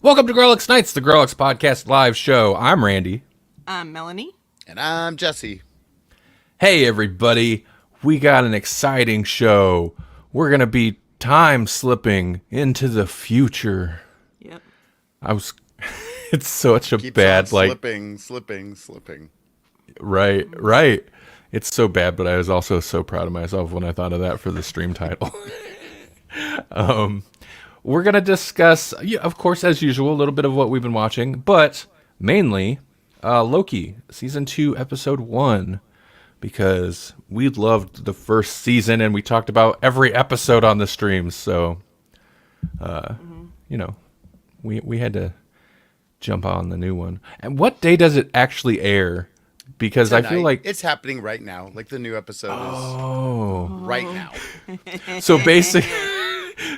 Welcome to Grawlix Nights, the Grawlix Podcast live show. I'm Randy. I'm Melanie. And I'm Jesse. Hey, everybody. We got an exciting show. We're going to be time slipping into the future. Yep. It's such a Keeps bad, on slipping. Right. It's so bad, but I was also so proud of myself when I thought of that for the stream title. We're going to discuss, of course, as usual, a little bit of what we've been watching, but mainly Loki, Season 2, Episode 1, because we loved the first season, and we talked about every episode on the streams, so, we had to jump on the new one. And what day does it actually air? Because Tonight. I feel like... It's happening right now. Like the new episode is right now.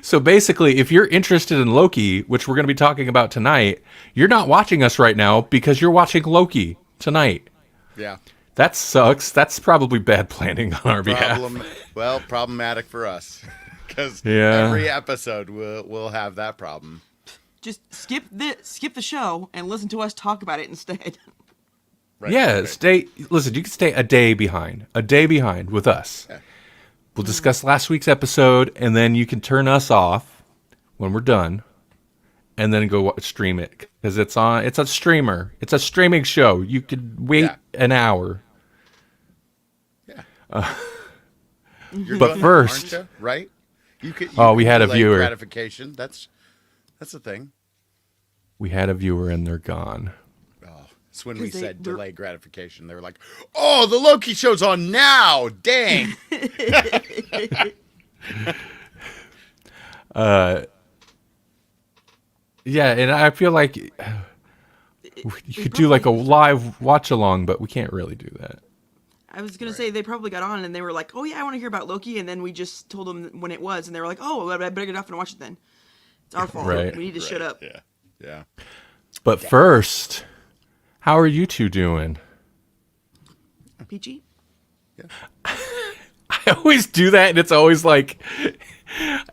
So basically, if you're interested in Loki, which we're going to be talking about tonight, you're not watching us right now because you're watching Loki tonight. Yeah. That sucks. That's probably bad planning on our behalf. Problematic for us. Because Yeah. every episode will have that problem. Just skip the show and listen to us talk about it instead. Right, Yeah, right. listen, you can stay a day behind with us. Yeah. We'll discuss last week's episode, and then you can turn us off when we're done, and then go stream it, because it's a streamer. It's a streaming show. You could wait an hour. Yeah. But You're doing that, first- aren't you? Right? We had a delay viewer. Gratification. That's a thing. We had a viewer, and they're gone. It's when we 'Cause said they're- delay gratification. They were like, "Oh, the Loki show's on now! Dang!" Yeah, and I feel like you could do like a live watch along, but we can't really do that. I was gonna say they probably got on and they were like, "Oh yeah, I want to hear about Loki," and then we just told them when it was, and they were like, "Oh, I better get off and watch it then." It's our fault. Right. We need to shut up. Yeah. But first, how are you two doing? Peachy. I always do that, and it's always like,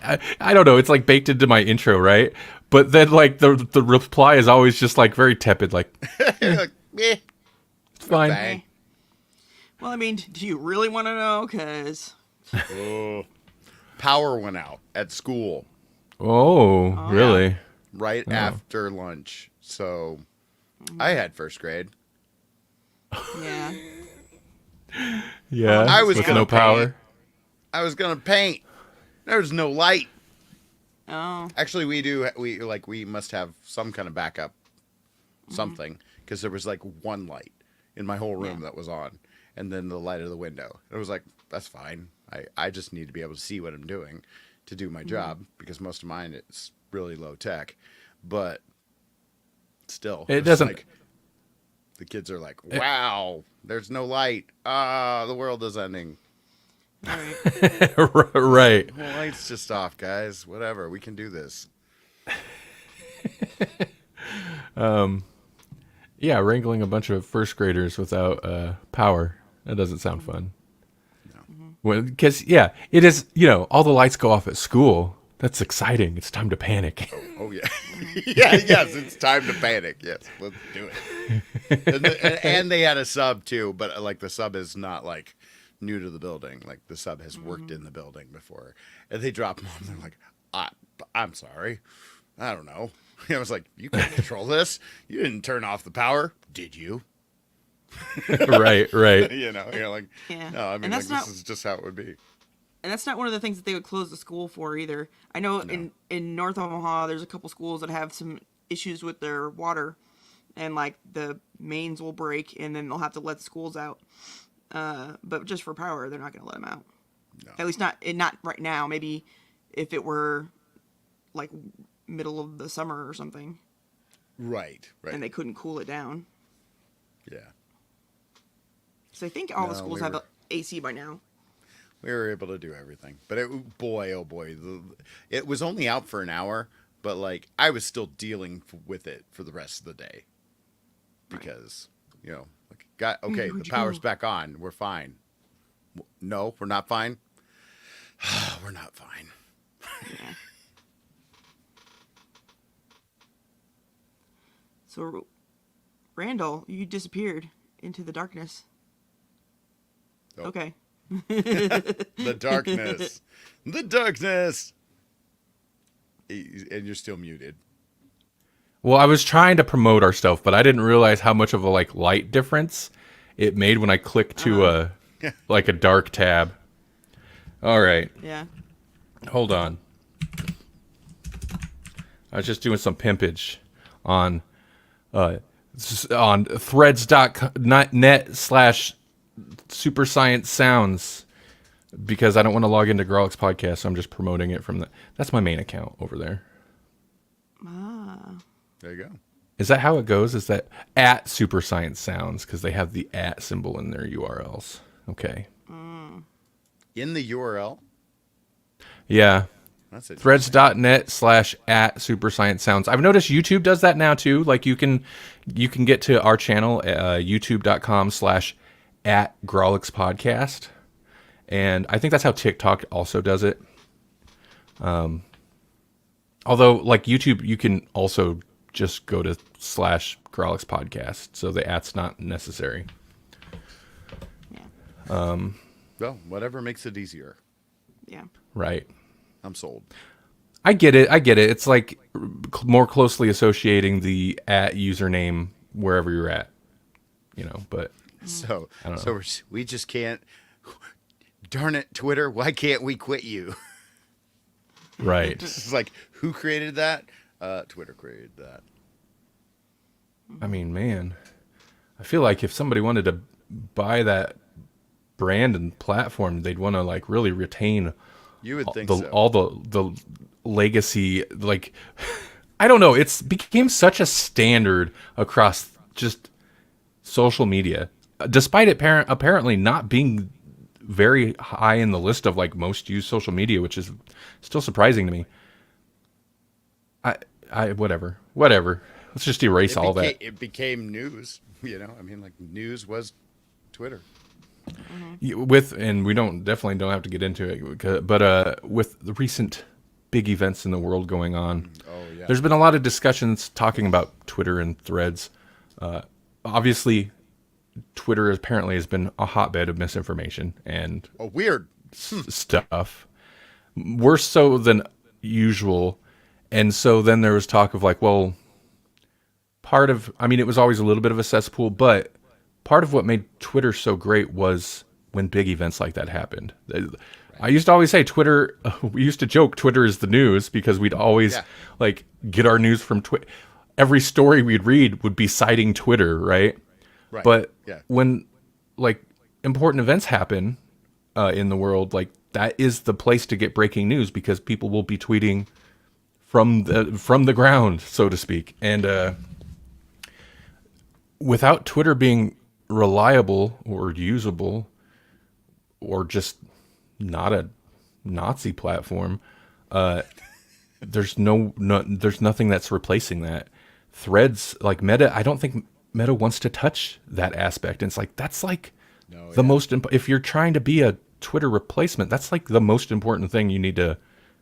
I don't know, it's like baked into my intro, right? But then like the reply is always just like very tepid, like, Like, eh. it's fine. Bang. Well, I mean, do you really want to know? Cause Oh. Power went out at school Oh, really? right after lunch. So I had first grade. yeah, Yeah. I was with gonna no power. I was going to paint. There's no light. oh, Actually, we must have some kind of backup something, because there was like one light in my whole room that was on, and then the light of the window. It was like, that's fine. I just need to be able to see what I'm doing to do my job, because most of mine it's really low tech, but still It it's doesn't- like, the kids are like, wow, there's no light. The world is ending. all right. Right. Well, light's just off, guys. Whatever, we can do this. Yeah, wrangling a bunch of first graders without power. That doesn't sound fun. Because, it is, all the lights go off at school. That's exciting. It's time to panic. Oh yeah, yes, it's time to panic. Yes, let's do it. And they had a sub too, but like the sub is not like new to the building. Like the sub has worked in the building before, and they drop them off. And they're like, I'm sorry, I don't know. I was like, you can't control this. You didn't turn off the power, did you? Right. You're like, Yeah. no, I mean, And like, that's not- this is just how it would be. And that's not one of the things that they would close the school for either. I know in North Omaha, there's a couple schools that have some issues with their water, and like the mains will break, and then they'll have to let the schools out. But just for power, they're not going to let them out. No. At least not right now. Maybe if it were like middle of the summer or something, Right. and they couldn't cool it down. Yeah. So I think all the No, schools we have were- AC by now. We were able to do everything, but oh boy, it was only out for an hour, but like I was still dealing with it for the rest of the day, because okay, the power's back on, we're fine. No, we're not fine. We're not fine. Yeah. So, Randall, you disappeared into the darkness. Oh. Okay. The darkness. The darkness. And you're still muted. Well, I was trying to promote our stuff, but I didn't realize how much of a light difference it made when I clicked to a dark tab. All right. Yeah. Hold on. I was just doing some pimpage on threads.net/super science sounds because I don't want to log into Grawlix podcast, so I'm just promoting it from that's my main account over there. There you go. Is that how it goes? Is that at Super Science Sounds because they have the at symbol in their URLs? Okay. In the URL? Yeah. That's it. Threads.net/at Super Science Sounds. I've noticed YouTube does that now too. Like you can get to our channel, youtube.com/at Grawlix podcast. And I think that's how TikTok also does it. Although like YouTube, you can also just go to /Grawlix podcast. So the at's not necessary. Yeah. Well, whatever makes it easier. Yeah. Right. I'm sold. I get it. It's like more closely associating the at username wherever you're at, but So, I don't so we just can't. Darn it, Twitter! Why can't we quit you? right. It's like, who created that? Twitter created that. I mean, man, I feel like if somebody wanted to buy that brand and platform, they'd want to like really retain You would think all the legacy. Like, I don't know. It's became such a standard across just social media, despite it apparently not being very high in the list of like most used social media, which is still surprising to me. Whatever. Let's just erase all that. It became news. I mean, like news was Twitter. And we definitely don't have to get into it, but with the recent big events in the world going on, there's been a lot of discussions talking about Twitter and Threads. Obviously, Twitter apparently has been a hotbed of misinformation and Weird stuff, worse so than usual. And so then there was talk of like, well, it was always a little bit of a cesspool, but part of what made Twitter so great was when big events like that happened. I used to always say Twitter, we used to joke Twitter is the news because we'd always like get our news from Twitter. Every story we'd read would be citing Twitter, right? Right. But when like important events happen in the world, like that is the place to get breaking news because people will be tweeting from the ground, so to speak. And without Twitter being reliable or usable or just not a Nazi platform, there's nothing that's replacing that. Threads, like Meta, I don't think Meta wants to touch that aspect. And it's like, that's like most, if you're trying to be a Twitter replacement, that's like the most important thing you need to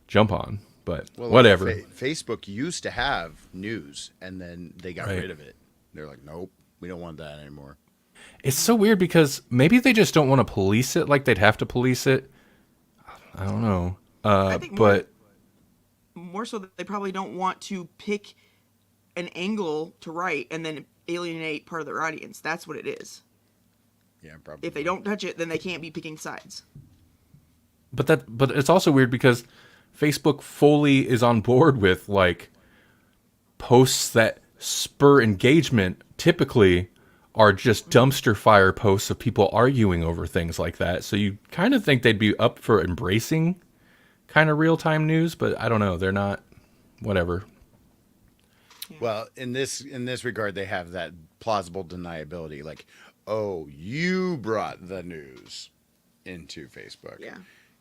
jump on. But whatever. Facebook used to have news, and then they got rid of it. They're like, nope, we don't want that anymore. It's so weird because maybe they just don't want to police it like they'd have to police it. I don't know. I think more so that they probably don't want to pick an angle to write and then alienate part of their audience. That's what it is. Yeah, probably. If they don't touch it, then they can't be picking sides. But it's also weird because Facebook fully is on board with like posts that spur engagement typically are just dumpster fire posts of people arguing over things like that. So you kind of think they'd be up for embracing kind of real-time news, but I don't know. They're not. Whatever. Well, in this regard, they have that plausible deniability. Like, oh, you brought the news into Facebook. Yeah.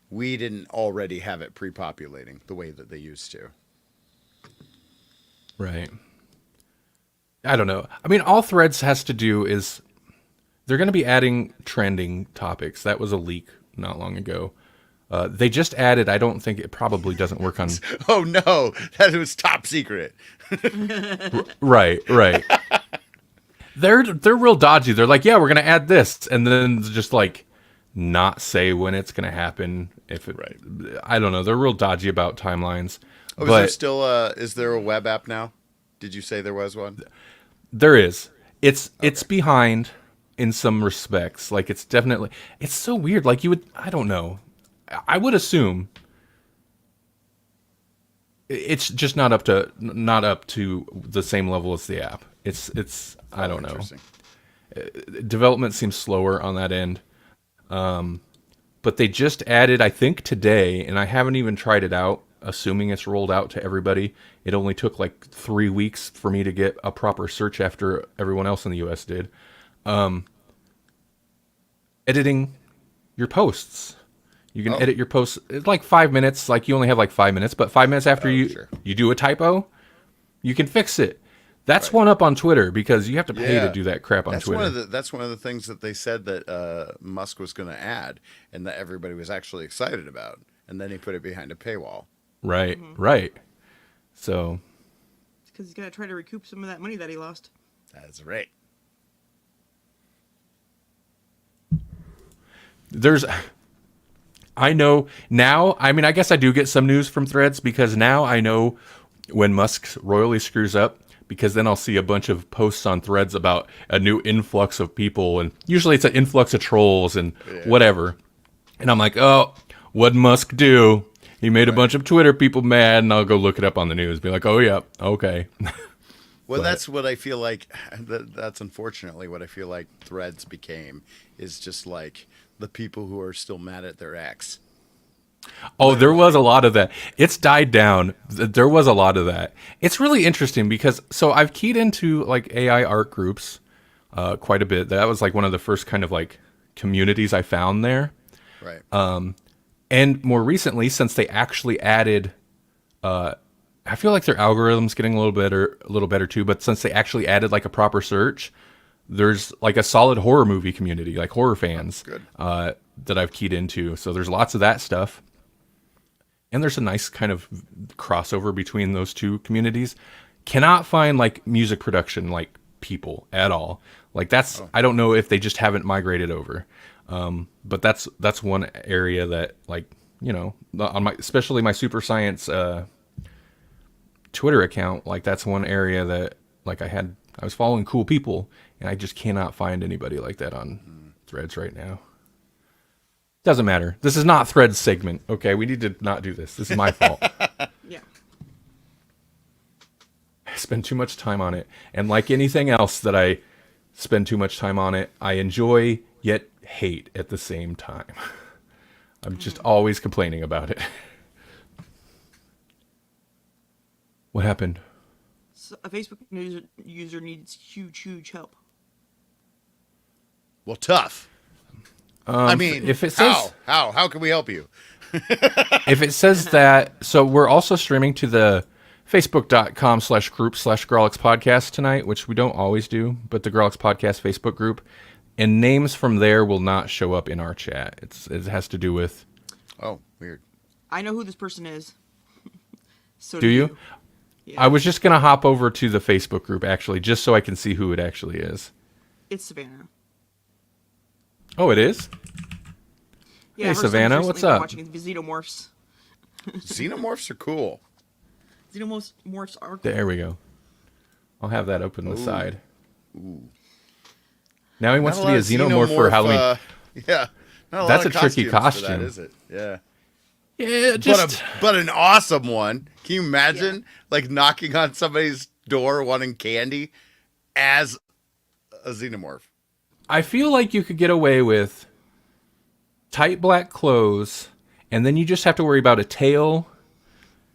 We didn't already have it pre-populating the way that they used to. Right. I don't know. I mean, all Threads has to do is they're going to be adding trending topics. That was a leak not long ago. They just added. I don't think it probably doesn't work on. Oh no, that was top secret. Right. They're real dodgy. They're like, yeah, we're gonna add this, and then just like not say when it's gonna happen. If it, Right. I don't know. They're real dodgy about timelines. Oh, but is there a web app now? Did you say there was one? there is. It's behind in some respects. Like it's definitely. It's so weird. Like you would. I don't know. I would assume it's just not up to the same level as the app. It's I don't know. Interesting. Development seems slower on that end. But they just added, I think today, and I haven't even tried it out, assuming it's rolled out to everybody. It only took like 3 weeks for me to get a proper search after everyone else in the US did. Editing your posts. You can edit your posts. It's like 5 minutes. Like you only have like 5 minutes, but 5 minutes after you do a typo, you can fix it. That's one up on Twitter because you have to pay to do that crap on Twitter. That's one of the things that they said that Musk was going to add, and that everybody was actually excited about, and then he put it behind a paywall. Right, right. So Because he's got to try to recoup some of that money that he lost. That's right. I know now, I mean, I guess I do get some news from Threads because now I know when Musk royally screws up, because then I'll see a bunch of posts on Threads about a new influx of people, and usually it's an influx of trolls and whatever. And I'm like, oh, what'd Musk do? He made a bunch of Twitter people mad, and I'll go look it up on the news. Be like, oh, yeah, okay. Well, that's what I feel like. That's unfortunately what I feel like Threads became, is just like the people who are still mad at their ex. Oh, there was a lot of that. It's died down. There was a lot of that. It's really interesting because, so I've keyed into like AI art groups quite a bit. That was like one of the first kind of like communities I found there. Right. And more recently, since they actually added, I feel like their algorithm's getting a little better too. But since they actually added like a proper search, there's like a solid horror movie community, like horror fans, that I've keyed into. So there's lots of that stuff. And there's a nice kind of crossover between those two communities. Cannot find like music production like people at all. Like that's I don't know if they just haven't migrated over. But that's one area that, like, you know, on my, especially my Super Science Twitter account, like that's one area that like I was following cool people, and I just cannot find anybody like that on Threads right now. Doesn't matter. This is not Threads segment. Okay, we need to not do this. This is my fault. Yeah. I spend too much time on it, and like anything else that I spend too much time on it, I enjoy yet hate at the same time. I'm just always complaining about it. What happened? So a Facebook user needs huge help. Well, tough. I mean, if it says how can we help you? if it says that, so we're also streaming to the facebook.com/group/Grawlix podcast tonight, which we don't always do, but the Grawlix podcast Facebook group, and names from there will not show up in our chat. It has to do with. Oh, weird. I know who this person is. So Do you? Yeah. I was just gonna hop over to the Facebook group actually, just so I can see who it actually is. It's Savannah. Oh, it is? Yeah, Hey, her son's Savannah, recently what's been up? Watching the Xenomorphs. Xenomorphs are cool. Xenomorphs are cool. There we go. I'll have that open on the side. Now he wants to be a xenomorph for Halloween. Yeah. Not That's lot of a tricky costumes for costume. that, is it? Yeah. Yeah, just But an awesome one. Can you imagine like knocking on somebody's door wanting candy as a xenomorph? I feel like you could get away with tight black clothes, and then you just have to worry about a tail.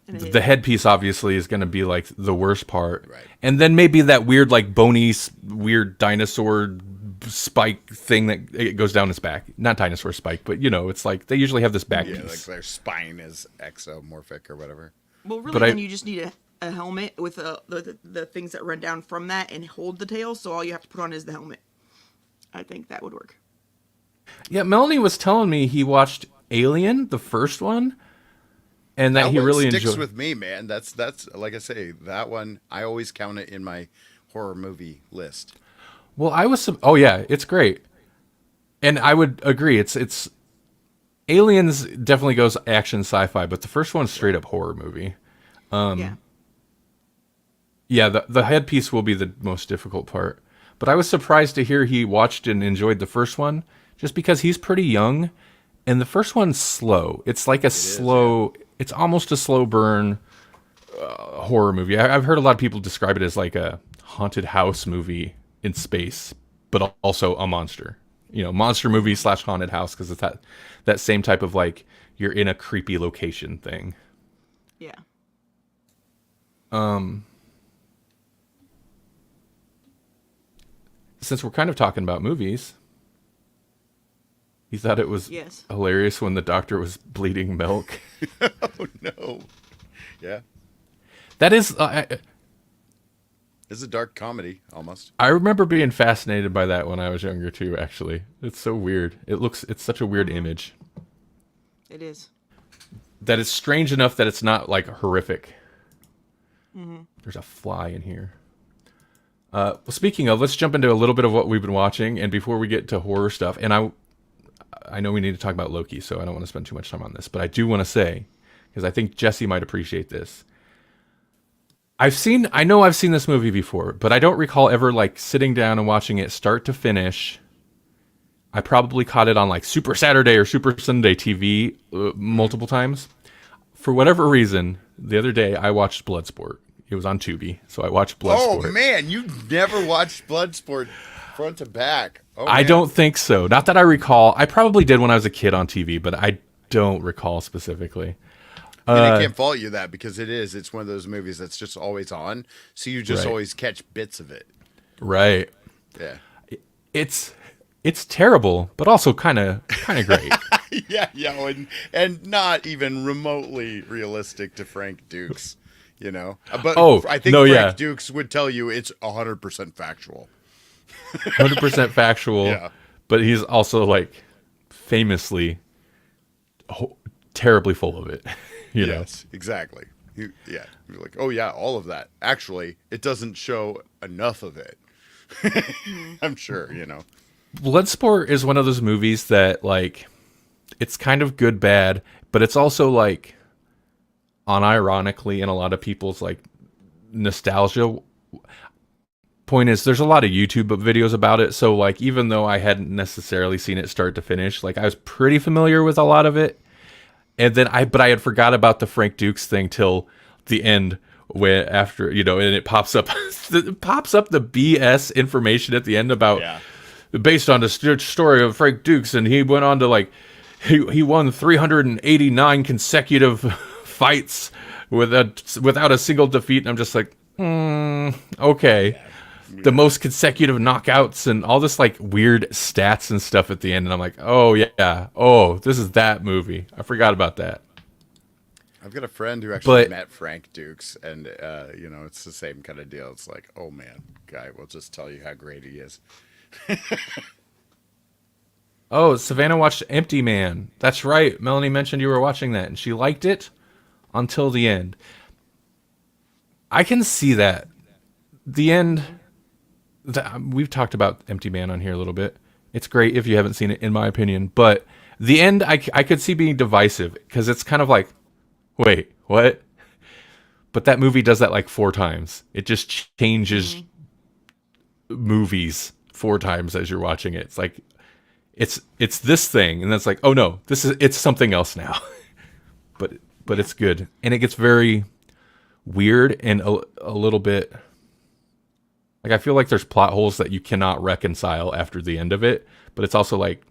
And The headpiece obviously is going to be like the worst part. Right. And then maybe that weird like bony weird dinosaur spike thing that it goes down his back. Not dinosaur spike, but you know, it's like they usually have this back Yeah, like piece. their spine is exomorphic or whatever. Well, really, But then you just need a helmet with the things that run down from that and hold the tail. So all you have to put on is the helmet. I think that would work. Yeah, Melanie was telling me he watched Alien, the first one, and that he one really sticks enjoyed. with me, man. That's like I say, that one I always count it in my horror movie list. Well, oh yeah, it's great, and I would agree. It's Aliens definitely goes action sci-fi, but the first one's straight up horror movie. Yeah. Yeah, the headpiece will be the most difficult part. But I was surprised to hear he watched and enjoyed the first one, just because he's pretty young, and the first one's slow. It's like it's almost a slow burn horror movie. I've heard a lot of people describe it as like a haunted house movie in space, but also a monster. Monster movie / haunted house, because it's that same type of like you're in a creepy location thing. Yeah. Since we're kind of talking about movies, you thought it was Yes. hilarious when the doctor was bleeding milk. Oh no. Yeah. That is, It's a dark comedy almost. I remember being fascinated by that when I was younger too. Actually, it's so weird. It's such a weird image. It is. That it's strange enough that it's not like horrific. There's a fly in here. Well, speaking of, let's jump into a little bit of what we've been watching, and before we get to horror stuff, and I know we need to talk about Loki, so I don't want to spend too much time on this, but I do want to say, because I think Jesse might appreciate this. I know I've seen this movie before, but I don't recall ever like sitting down and watching it start to finish. I probably caught it on like Super Saturday or Super Sunday TV multiple times. For whatever reason, the other day I watched Bloodsport. It was on Tubi, so I watched Bloodsport. Oh man, you never watched Bloodsport front to back. Oh, I man. don't think so. Not that I recall. I probably did when I was a kid on TV, but I don't recall specifically. And I can't fault you that, because it's one of those movies that's just always on, so you just Right. always catch bits of it. Right. Yeah. It's terrible, but also kind of great. Yeah, and not even remotely realistic to Frank Dukes, But I think Frank Dukes would tell you it's 100% factual. 100% factual. Yeah. But he's also like famously terribly full of it. Yes, exactly. You're like, oh yeah, all of that. Actually, it doesn't show enough of it. I'm sure, Bloodsport is one of those movies that like it's kind of good bad, but it's also like unironically in a lot of people's like nostalgia. Point is, there's a lot of YouTube videos about it, so like even though I hadn't necessarily seen it start to finish, like I was pretty familiar with a lot of it. And then I had forgot about the Frank Dukes thing till the end, where after and it pops up, the BS information at the end about based on the story of Frank Dukes, and he went on to like he won 389 consecutive fights without a single defeat, and I'm just like, okay. The most consecutive knockouts and all this like weird stats and stuff at the end, and I'm like, oh yeah, this is that movie. I forgot about that. I've got a friend who actually met Frank Dukes, and it's the same kind of deal. It's like, oh man, guy will just tell you how great he is. Oh, Savannah watched Empty Man. That's right. Melanie mentioned you were watching that, and she liked it until the end. I can see that. The end. We've talked about Empty Man on here a little bit. It's great if you haven't seen it, in my opinion. But the end, I could see being divisive, because it's kind of like, wait, what? But that movie does that like 4 times. It just changes movies 4 times as you're watching it. It's like, it's this thing, and then it's like, oh no, it's something else now. but it's good, and it gets very weird and a little bit. Like, I feel like there's plot holes that you cannot reconcile after the end of it, but it's also like,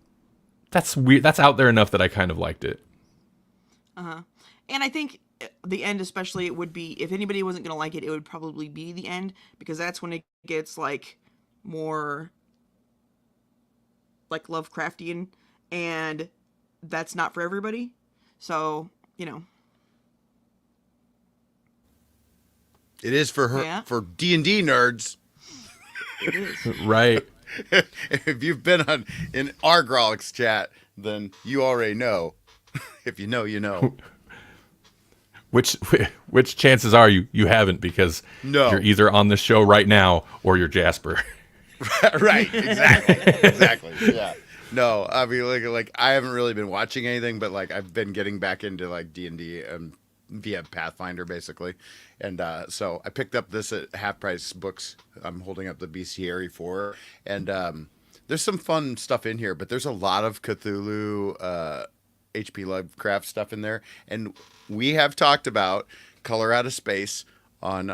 that's weird. That's out there enough that I kind of liked it. And I think the end especially, it would be, if anybody wasn't going to like it, it would probably be the end, because that's when it gets like more like Lovecraftian, and that's not for everybody. So, It is for for D&D nerds. It is. Right. If you've been in our Grawlix chat, then you already know If you know, you know. Which chances are you haven't, because No. you're either on the show right now or you're Jasper. Right, exactly. Yeah. No, I mean, like I haven't really been watching anything, but like I've been getting back into like D&D via Pathfinder, basically. And so I picked up this at half price books. I'm holding up the Bestiary 4, and there's some fun stuff in here, but there's a lot of Cthulhu, H.P. Lovecraft stuff in there. And we have talked about Color Out of Space on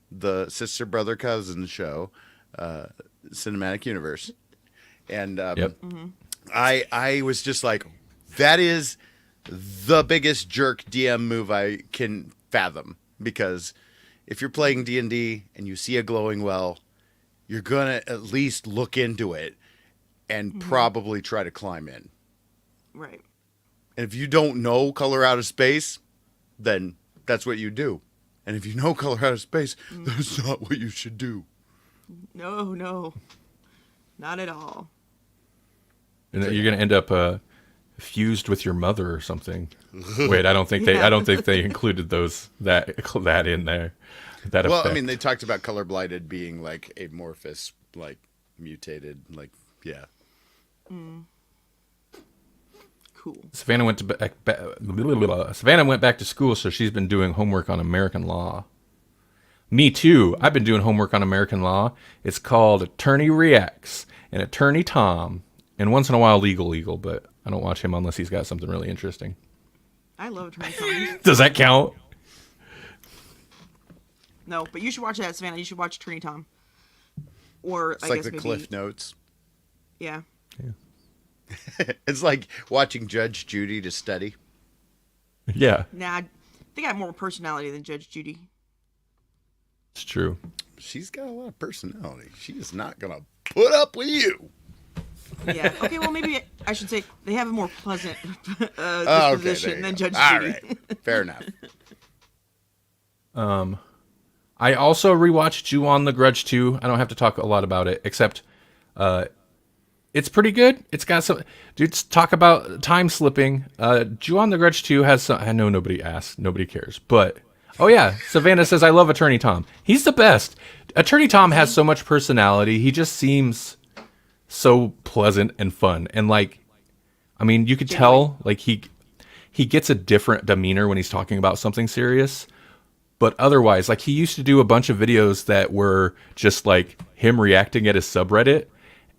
the Sister Brother Cousin show, Cinematic Universe. And Yep. I was just like, that is the biggest jerk DM move I can fathom, because if you're playing D&D and you see a glowing well, you're gonna at least look into it and probably try to climb in. Right. And if you don't know Color Out of Space, then that's what you do. And if you know Color Out of Space, that's not what you should do. No, not at all. And you're going to end up fused with your mother or something. Wait, I don't think they included that in there. That Well, effect. I mean, they talked about color blighted being like amorphous, like mutated, like yeah. Cool. Savannah went back to school, so she's been doing homework on American law. Me too. I've been doing homework on American law. It's called Attorney Reacts and Attorney Tom, and once in a while Legal, but I don't watch him unless he's got something really interesting. I love Attorney Tom. Does that count? No, but you should watch that, Savannah. You should watch Attorney Tom. Or It's I like guess the maybe, Cliff Notes. Yeah. It's like watching Judge Judy to study. Yeah, Nah, they got more personality than Judge Judy. it's true. She's got a lot of personality. She is not gonna put up with you. Yeah. Okay, well, maybe I should say they have a more pleasant Oh, okay, disposition there you than go. Judge All Judy. right, fair enough. I also rewatched Ju-on the Grudge 2. I don't have to talk a lot about it, except it's pretty good. It's got some... Dudes talk about time slipping. Ju-on the Grudge 2 has some... I know nobody asked. Nobody cares. But... Oh, yeah. Savannah says, I love Attorney Tom. He's the best. Attorney Tom has so much personality. He just seems so pleasant and fun. And, like... I mean, you could tell, like, he gets a different demeanor when he's talking about something serious. But otherwise, like, he used to do a bunch of videos that were just like him reacting at his subreddit,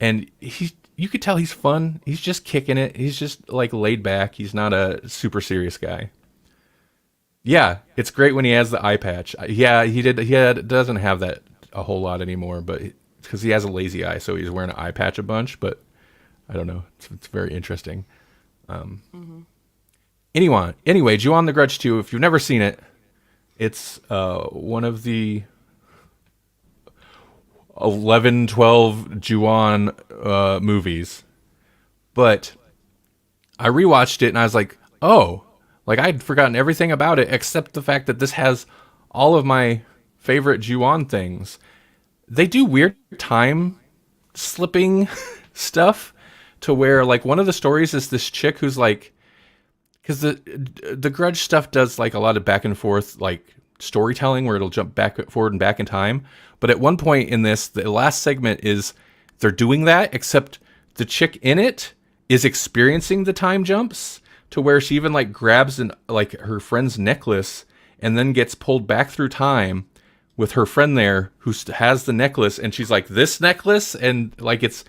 and you could tell he's fun. He's just kicking it. He's just like laid back. He's not a super serious guy. Yeah, it's great when he has the eye patch. Yeah, doesn't have that a whole lot anymore, but because he has a lazy eye, so he's wearing an eye patch a bunch. But I don't know. It's very interesting. Anyway, Ju-on the Grudge 2. If you've never seen it, it's one of the 11, 12 Ju-on movies. But I rewatched it and I was like, oh, like I'd forgotten everything about it except the fact that this has all of my favorite Ju-on things. They do weird time slipping stuff to where, like, one of the stories is this chick who's like, because the Grudge stuff does like a lot of back and forth like storytelling where it'll jump back forward and back in time. But at one point in this, the last segment is they're doing that, except the chick in it is experiencing the time jumps to where she even like grabs like her friend's necklace and then gets pulled back through time with her friend there who has the necklace, and she's like, this necklace, and like it's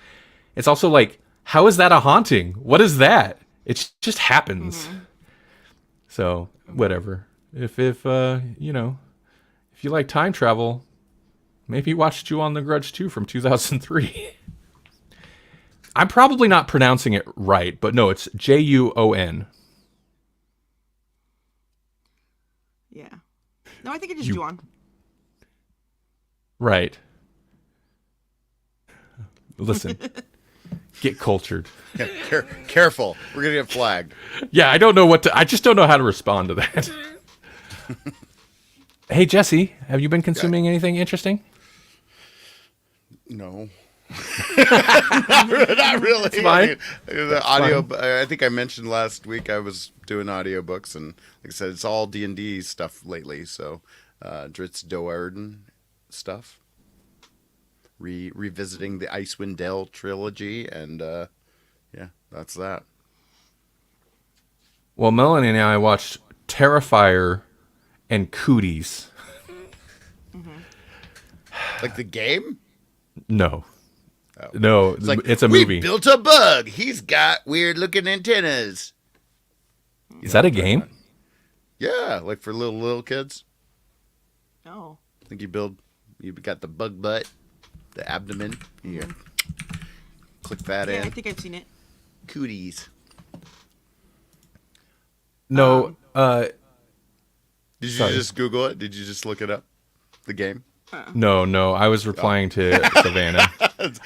also like, how is that a haunting? What is that? It just happens. So whatever. If you know, if you like time travel, maybe watch Ju-on the Grudge 2 from 2003. I'm probably not pronouncing it right, but no, it's Juon. Yeah. No, I think it is Ju-on. Right. Listen. Get cultured. Careful. We're going to get flagged. Yeah, I just don't know how to respond to that. Hey, Jesse, have you been consuming anything interesting? No. Not really. It's fine. The audio. I think I mentioned last week I was doing audiobooks, and like I said, it's all D&D stuff lately. So, Dritz Do'Urden stuff. Revisiting the Icewind Dale trilogy, and yeah, that's that. Well, Melanie and I watched Terrifier and Cooties. Like the game? No. Oh. No, it's a we movie. Built a bug. He's got weird looking antennas. Is that a game? Yeah, like for little kids. Oh. I think you got the bug butt, the abdomen. Here. Click that Yeah, in. I think I've seen it. Cooties. No, Did you Sorry. just Google it? Did you just look it up? The game? no. I was replying to Savannah.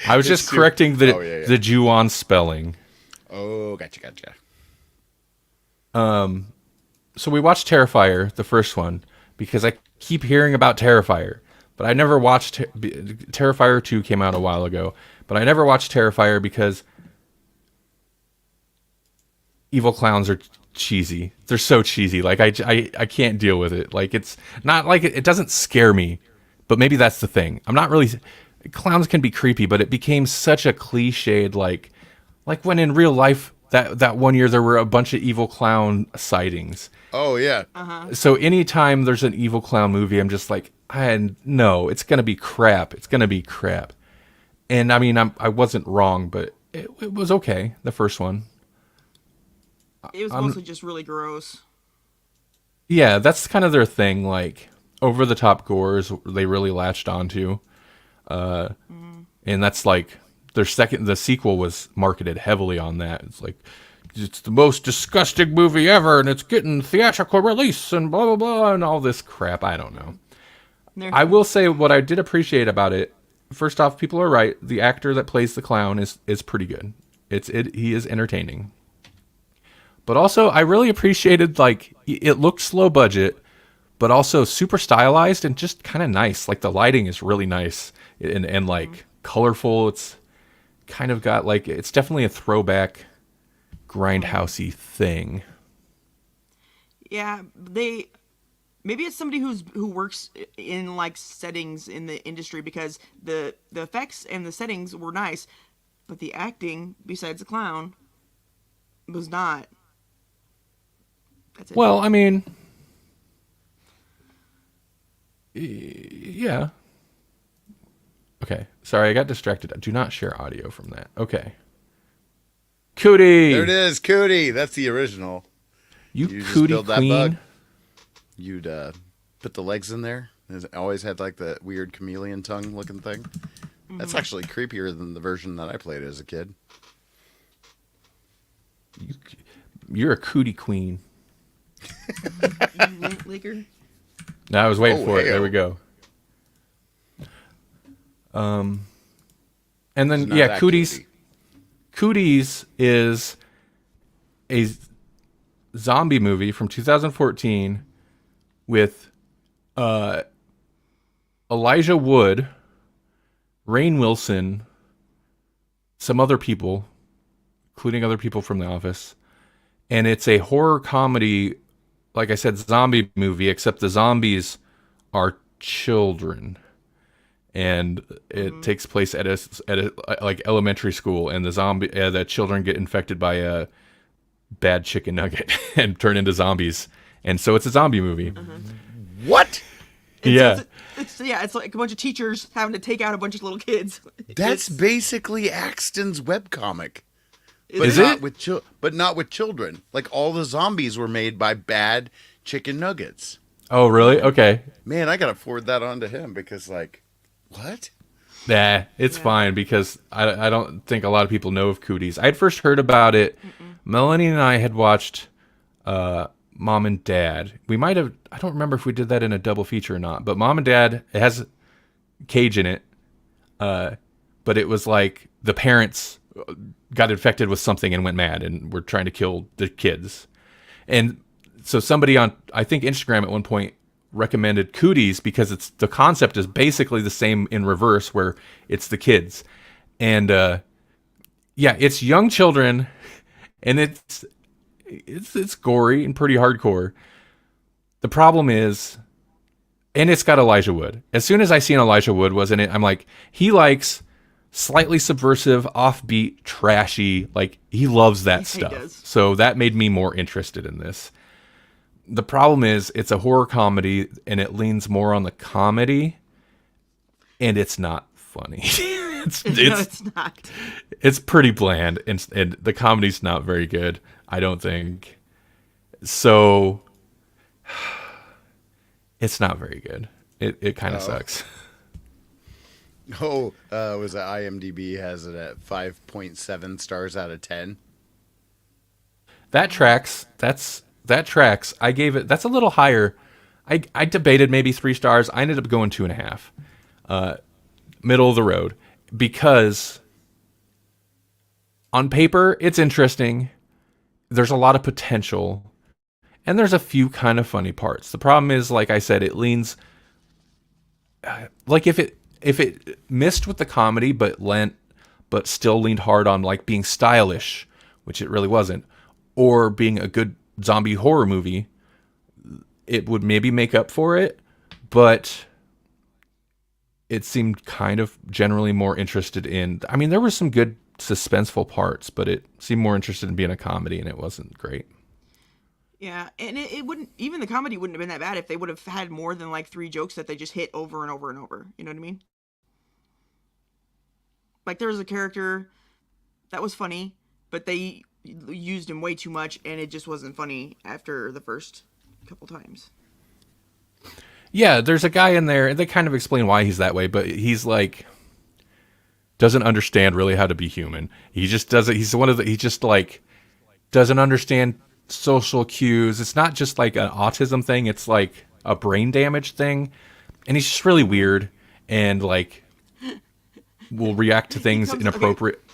I was just It's correcting the Oh, yeah. the Ju-on spelling. Oh, gotcha. So we watched Terrifier, the first one, because I keep hearing about Terrifier, but I never watched Terrifier 2 came out a while ago, but I never watched Terrifier because evil clowns are cheesy. They're so cheesy. Like I can't deal with it. Like it's not like it doesn't scare me, but maybe that's the thing. I'm not really clowns can be creepy, but it became such a cliched like when in real life that one year there were a bunch of evil clown sightings. Oh, yeah. So anytime there's an evil clown movie, I'm just like, no, it's gonna be crap. It's gonna be crap. And I mean, I wasn't wrong, but it was okay. The first one. It was mostly just really gross. Yeah, that's kind of their thing. Like over the top gores, they really latched onto, and that's like the sequel was marketed heavily on that. It's like it's the most disgusting movie ever, and it's getting theatrical release and blah blah blah and all this crap. I don't know. I will say what I did appreciate about it. First off, people are right. The actor that plays the clown is pretty good. He is entertaining. But also, I really appreciated, like, it looked low budget, but also super stylized and just kind of nice. Like, the lighting is really nice and like, colorful. It's kind of got, like, it's definitely a throwback grindhousey thing. Yeah, maybe it's somebody who works in, like, settings in the industry, because the effects and the settings were nice, but the acting, besides the clown, was not. That's it. Well, I mean, yeah. Okay. Sorry, I got distracted. Do not share audio from that. Okay. Cootie! There it is, Cootie. That's the original. You just cootie build that queen. bug. You'd put the legs in there. It always had like the weird chameleon tongue looking thing. That's actually creepier than the version that I played as a kid. You're a cootie queen. Link Licker. No, I was waiting Oh, for it. hey-o. There we go. And then Not yeah, that Cooties. Cootie. Cooties is a zombie movie from 2014 with Elijah Wood, Rainn Wilson, some other people, including other people from The Office. And it's a horror comedy, like I said, zombie movie, except the zombies are children. And it takes place at a like elementary school, and the children get infected by a bad chicken nugget and turn into zombies. And so it's a zombie movie. What? Yeah. It's like a bunch of teachers having to take out a bunch of little kids. That's basically Axton's webcomic. Is not it? with but not with children. Like all the zombies were made by bad chicken nuggets. Oh, really? Okay. Man, I gotta forward that on to him because, like, what? Nah, it's fine because I don't think a lot of people know of Cooties. I had first heard about it. Melanie and I had watched Mom and Dad. We might have, I don't remember if we did that in a double feature or not, but Mom and Dad, it has Cage in it. But it was like the parents got infected with something and went mad and were trying to kill the kids. And so somebody on, I think Instagram at one point recommended Cooties because the concept is basically the same in reverse, where it's the kids. And yeah, it's young children, and it's gory and pretty hardcore. The problem is, and it's got Elijah Wood. As soon as I seen Elijah Wood was in it, I'm like, he likes slightly subversive, offbeat, trashy. Like, he loves that stuff. does. So that made me more interested in this. The problem is, it's a horror comedy, and it leans more on the comedy, and it's not funny. No, it's not. It's pretty bland, and the comedy's not very good, I don't think. So it's not very good. It kind of sucks. Was it IMDb has it at 5.7 stars out of 10? That tracks. That tracks. I gave it. That's a little higher. I debated maybe 3 stars. I ended up going 2.5. Middle of the road, because on paper it's interesting. There's a lot of potential, and there's a few kind of funny parts. The problem is, like I said, it leans like if it missed with the comedy, but still leaned hard on like being stylish, which it really wasn't, or being a good zombie horror movie, it would maybe make up for it. But it seemed kind of generally more interested in, I mean, there were some good suspenseful parts, but it seemed more interested in being a comedy, and it wasn't great. Yeah, and it wouldn't, even the comedy wouldn't have been that bad if they would have had more than like 3 jokes that they just hit over and over and over. You know what I mean? Like, there was a character that was funny, but they used him way too much, and it just wasn't funny after the first couple times. Yeah, there's a guy in there, and they kind of explain why he's that way, but he's like, doesn't understand really how to be human. He just doesn't, he just like, doesn't understand social cues. It's not just like an autism thing, it's like a brain damage thing. And he's just really weird, and like, will react to things inappropriate. Okay.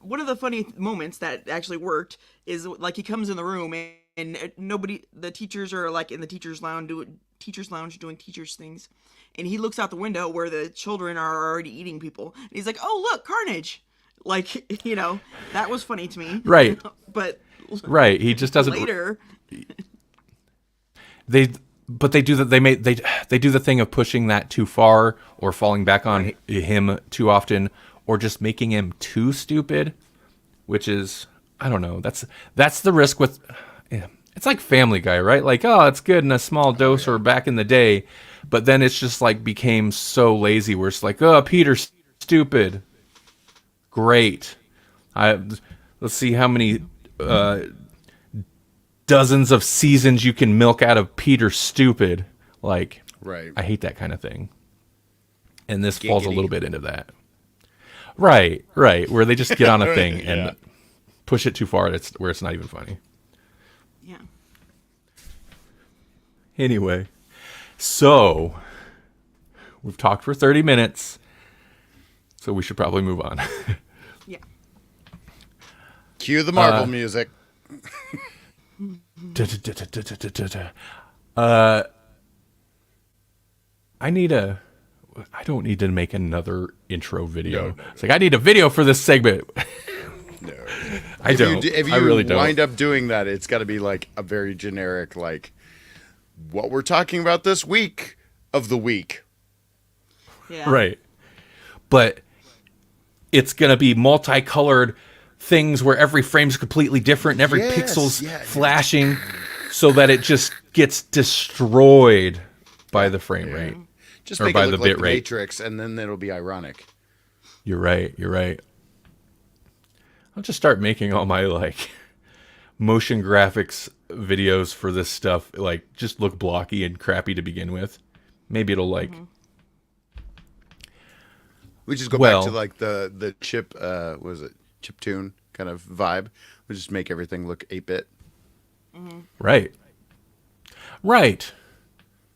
One of the funny moments that actually worked is like he comes in the room and the teachers are like in the teachers lounge doing teachers things, and he looks out the window where the children are already eating people, and he's like, "Oh, look, carnage!" Like, you know, that was funny to me, right? But right, he just doesn't. Later, they do the thing of pushing that too far, or falling back on him too often, or just making him too stupid, which is, I don't know. That's the risk with. Yeah, it's like Family Guy, right? Like, oh, it's good in a small dose, or back in the day, but then it's just like became so lazy where it's like, oh, Peter's stupid. Great. Let's see how many dozens of seasons you can milk out of Peter stupid. Like, right. I hate that kind of thing. And this falls a little bit into that. Right, where they just get on a thing and push it too far, where it's not even funny. Yeah. Anyway, so we've talked for 30 minutes, so we should probably move on. Yeah. Cue the Marvel music. I don't need to make another intro video. No. It's like, I need a video for this segment. No. I don't. If you I really don't. wind up doing that, it's got to be like a very generic, like, what we're talking about this week of the week. Yeah. Right. But it's going to be multicolored things where every frame's completely different and every pixel's flashing so that it just gets destroyed by the frame rate. Just make it look like the Matrix, and then it'll be ironic. You're right. I'll just start making all my like motion graphics videos for this stuff, like, just look blocky and crappy to begin with. Maybe it'll like. We just go back to like the chip. What was it? Chiptune kind of vibe. We just make everything look 8-bit. Right.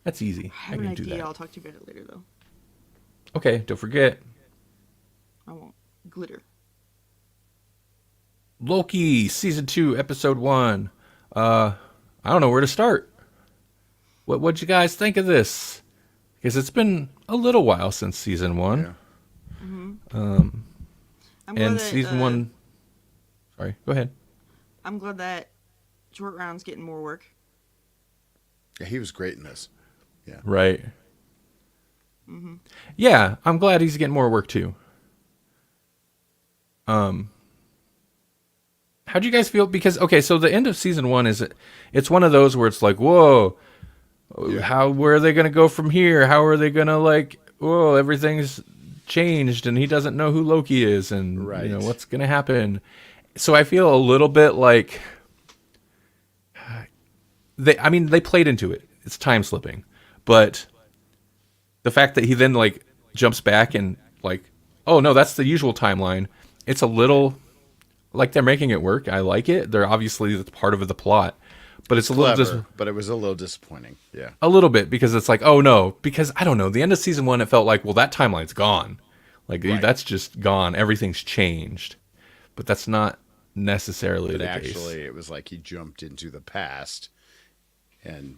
That's easy. I have an idea. I'll talk to you about it later, though. Okay, don't forget. I won't. Glitter. Loki, Season 2, Episode 1. I don't know where to start. What'd you guys think of this? Because it's been a little while since Season 1. I'm glad And that, season one. Sorry, go ahead. I'm glad that Short Round's getting more work. Yeah, he was great in this. Yeah. Right. Yeah, I'm glad he's getting more work too. How'd you guys feel? Because okay, so the end of season one it's one of those where it's like, whoa, where are they gonna go from here? How are they gonna like? Whoa, everything's changed, and he doesn't know who Loki is, and Right. what's gonna happen. So I feel a little bit like they played into it. It's time slipping, but the fact that he then like jumps back and like, oh no, that's the usual timeline. It's a little like they're making it work. I like it. They're obviously part of the plot, but it's a Clever, little but it was a little disappointing. Yeah. a little bit because it's like, oh no, because I don't know. The end of season one, it felt like, well, that timeline's gone. Like Right. that's just gone. Everything's changed, but that's not necessarily But the actually, case. it was like he jumped into the past, and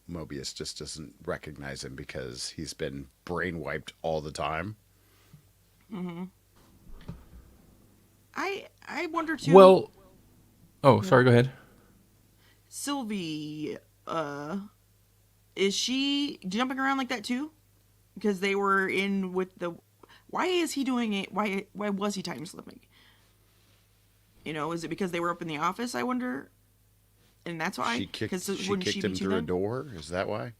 Mobius just doesn't recognize him because he's been brain wiped all the time. I wonder too. Well, oh, sorry. Go ahead. Sylvie, is she jumping around like that too? Because they were in with the. Why is he doing it? Why was he time slipping? Is it because they were up in the office? I wonder. And that's why. She kicked, 'Cause she wouldn't kicked be him too through a then? door. Is that why?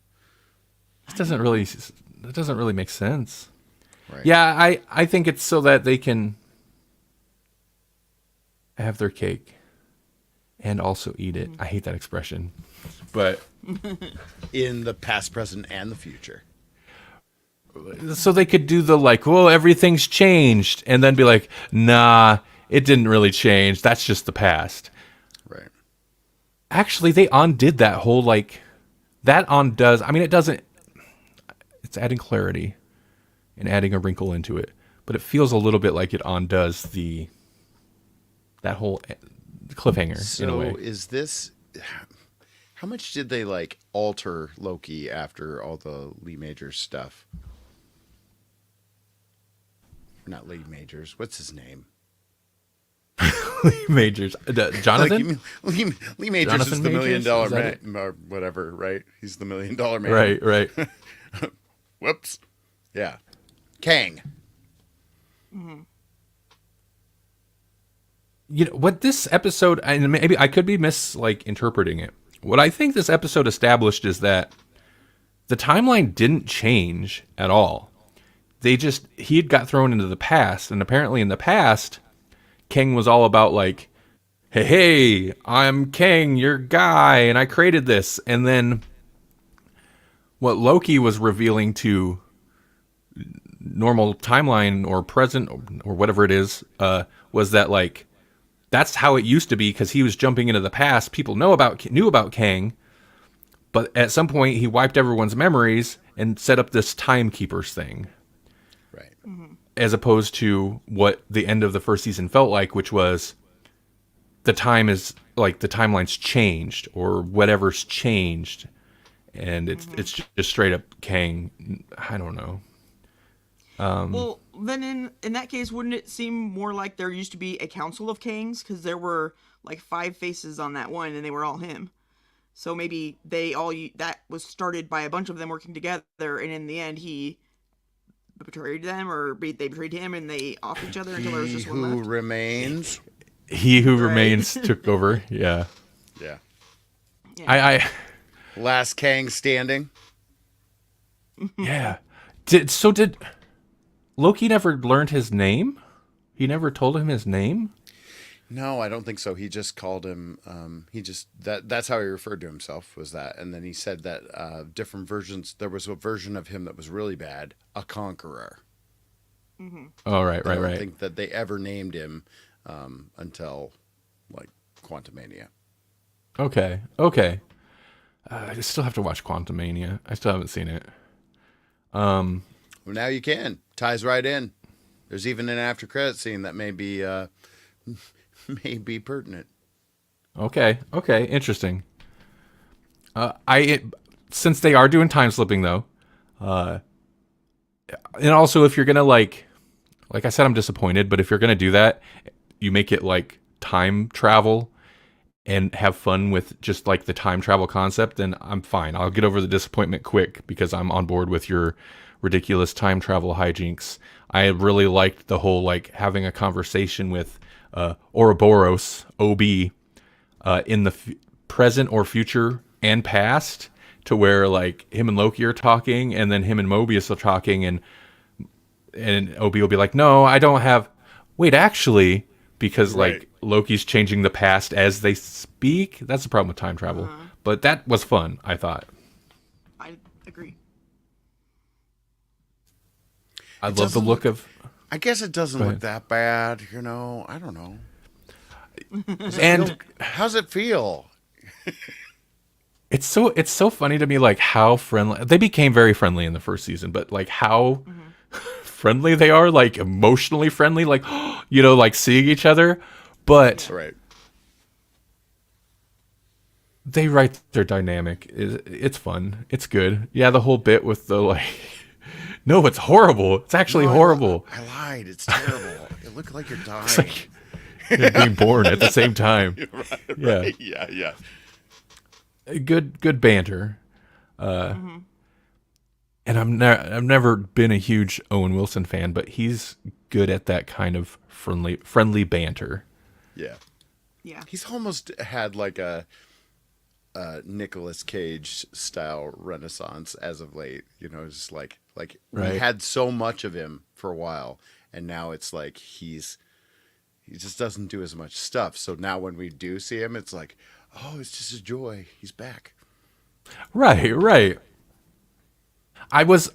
That doesn't really make sense. Right. Yeah, I think it's so that they can have their cake and also eat it. I hate that expression, but In the past, present, and the future. so they could do the like, well, everything's changed, and then be like, nah, it didn't really change. That's just the past. Right. Actually, they undid that whole like that undoes. I mean, it doesn't. It's adding clarity and adding a wrinkle into it, but it feels a little bit like it undoes that whole cliffhanger in a So way. is this? How much did they like alter Loki after all the Lee Majors stuff? Not Lee Majors. What's his name? Lee Majors, Jonathan. Like, Lee Majors Jonathan is the Majors? $1 Is that million or whatever, right? He's the $1 million man. Right. Whoops. Yeah. Kang. What this episode, and maybe I could be interpreting it. What I think this episode established is that the timeline didn't change at all. He had got thrown into the past, and apparently in the past, Kang was all about like, hey, I'm Kang, your guy, and I created this. And then what Loki was revealing to normal timeline or present or whatever it is, was that like, that's how it used to be because he was jumping into the past. People knew about Kang, but at some point he wiped everyone's memories and set up this timekeepers thing, Right. as opposed to what the end of the first season felt like, which was the timeline's changed or whatever's changed, and it's just straight up Kang. I don't know. Well, then in that case, wouldn't it seem more like there used to be a council of kings? Because there were like 5 faces on that one, and they were all him. So maybe that was started by a bunch of them working together, and in the end, he betrayed them, or they betrayed him, and they off each other until there was just one Who left. remains? He who remains took over. Yeah. Yeah. I Last Kang standing. yeah. Did Loki never learned his name? He never told him his name? No, I don't think so. He just called him. That's how he referred to himself, was that, and then he said that different versions. There was a version of him that was really bad, a conqueror. Oh, right. I don't think that they ever named him until like Quantumania. Okay. I still have to watch Quantumania. I still haven't seen it. Well, now you can. Ties right in. There's even an after credit scene that may be pertinent. Okay. Interesting. Since they are doing time slipping though, and also if you're gonna like like I said, I'm disappointed. But if you're gonna do that, you make it like time travel and have fun with just like the time travel concept, then I'm fine. I'll get over the disappointment quick because I'm on board with your ridiculous time travel hijinks. I really liked the whole like having a conversation with Ouroboros, OB, in the present or future and past, to where like him and Loki are talking, and then him and Mobius are talking, and OB will be like, "No, I don't have." Wait, actually, because Right. like Loki's changing the past as they speak. That's the problem with time travel. But that was fun, I thought. I agree. I love the doesn't look of. I guess it doesn't Go look ahead. that bad, you know. I don't know. And How's it feel? it's so funny to me, like how friendly they became. Very friendly in the first season, but like how friendly they are, like emotionally friendly, like like seeing each other. But Right. they write their dynamic. It's fun. It's good. Yeah, the whole bit with the like, no, it's horrible. It's actually horrible. I lied. It's terrible. It looked like you're dying. It's like you're being born at the same time. right, Yeah. right. Yeah. Good banter. And I've never been a huge Owen Wilson fan, but he's good at that kind of friendly banter. Yeah. Yeah. He's almost had like a Nicolas Cage style renaissance as of late. You know, it's like Right. we had so much of him for a while, and now it's like he just doesn't do as much stuff. So now when we do see him, it's like, oh, it's just a joy. He's back. Right. I was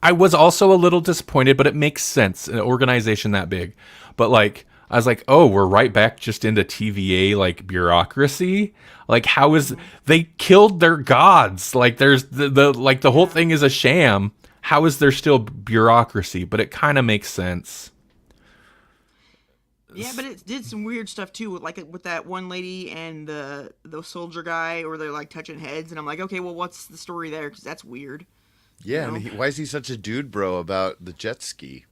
I was also a little disappointed, but it makes sense, an organization that big. But like I was like, "Oh, we're right back just into TVA like bureaucracy." Like how is they killed their gods? Like there's the whole thing is a sham. How is there still bureaucracy? But it kind of makes sense. Yeah, but it did some weird stuff too, with that one lady and the soldier guy, or they're like touching heads, and I'm like, okay, well, what's the story there? Because that's weird. Yeah, You and know? why is he such a dude bro about the jet ski?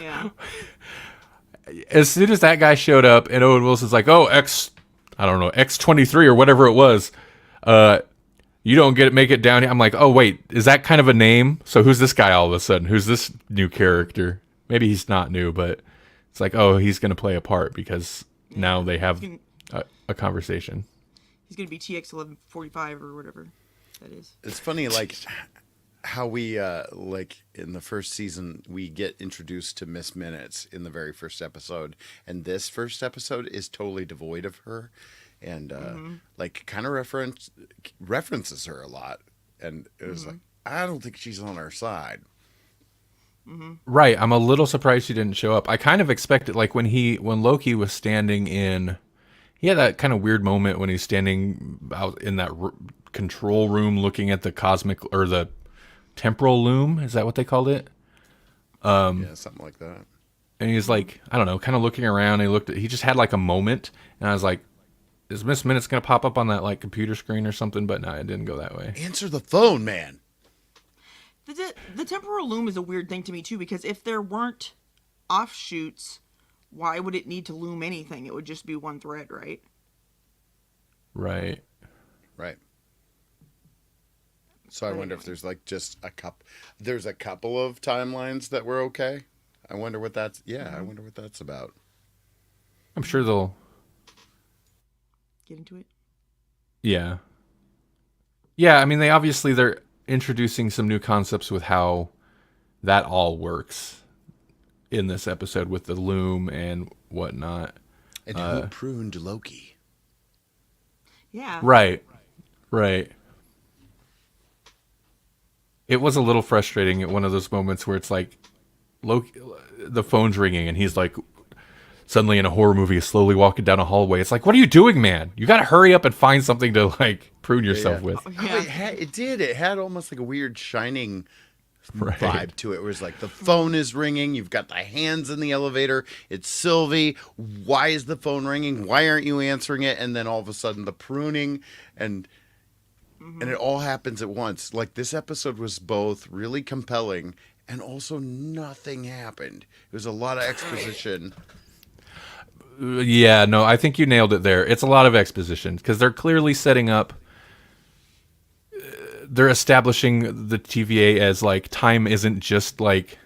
Yeah, As soon as that guy showed up and Owen Wilson's like, "Oh, I don't know, X-23 or whatever it was. You don't make it down here." I'm like, "Oh, wait, is that kind of a name? So who's this guy all of a sudden? Who's this new character?" Maybe he's not new, but it's like, "Oh, he's going to play a part because now they have a conversation." he's gonna be TX 1145 or whatever that is. It's funny, like how we like in the first season we get introduced to Miss Minutes in the very first episode, and this first episode is totally devoid of her, and like kind of references her a lot, and it was like, I don't think she's on our side. Right. I'm a little surprised he didn't show up. I kind of expected, like when Loki was standing in, he had that kind of weird moment when he's standing out in that control room looking at the cosmic or the temporal loom. Is that what they called it? Yeah, something like that. And he's like, I don't know, kind of looking around. And he just had like a moment, and I was like, is Miss Minutes gonna pop up on that like computer screen or something? But no, it didn't go that way. Answer the phone, man. The temporal loom is a weird thing to me too, because if there weren't offshoots, why would it need to loom anything? It would just be one thread, right? Right. Right. So I wonder if there's like just there's a couple of timelines that were okay. I wonder what that's. Yeah, I wonder what that's about. I'm sure they'll. Get into it. Yeah. Yeah, I mean, they're introducing some new concepts with how that all works in this episode with the loom and whatnot. And who pruned Loki? Yeah. Right. It was a little frustrating at one of those moments where it's like Loki, the phone's ringing and he's like suddenly in a horror movie is slowly walking down a hallway. It's like, what are you doing, man? You got to hurry up and find something to like prune yourself with. Yeah. It did. It had almost like a weird Shining Right. vibe to it. It was like the phone is ringing. You've got the hands in the elevator. It's Sylvie. Why is the phone ringing? Why aren't you answering it? And then all of a sudden the pruning and it all happens at once. Like this episode was both really compelling and also nothing happened. It was a lot of exposition. Yeah, no, I think you nailed it there. It's a lot of exposition because they're clearly setting up. They're establishing the TVA as like time isn't just like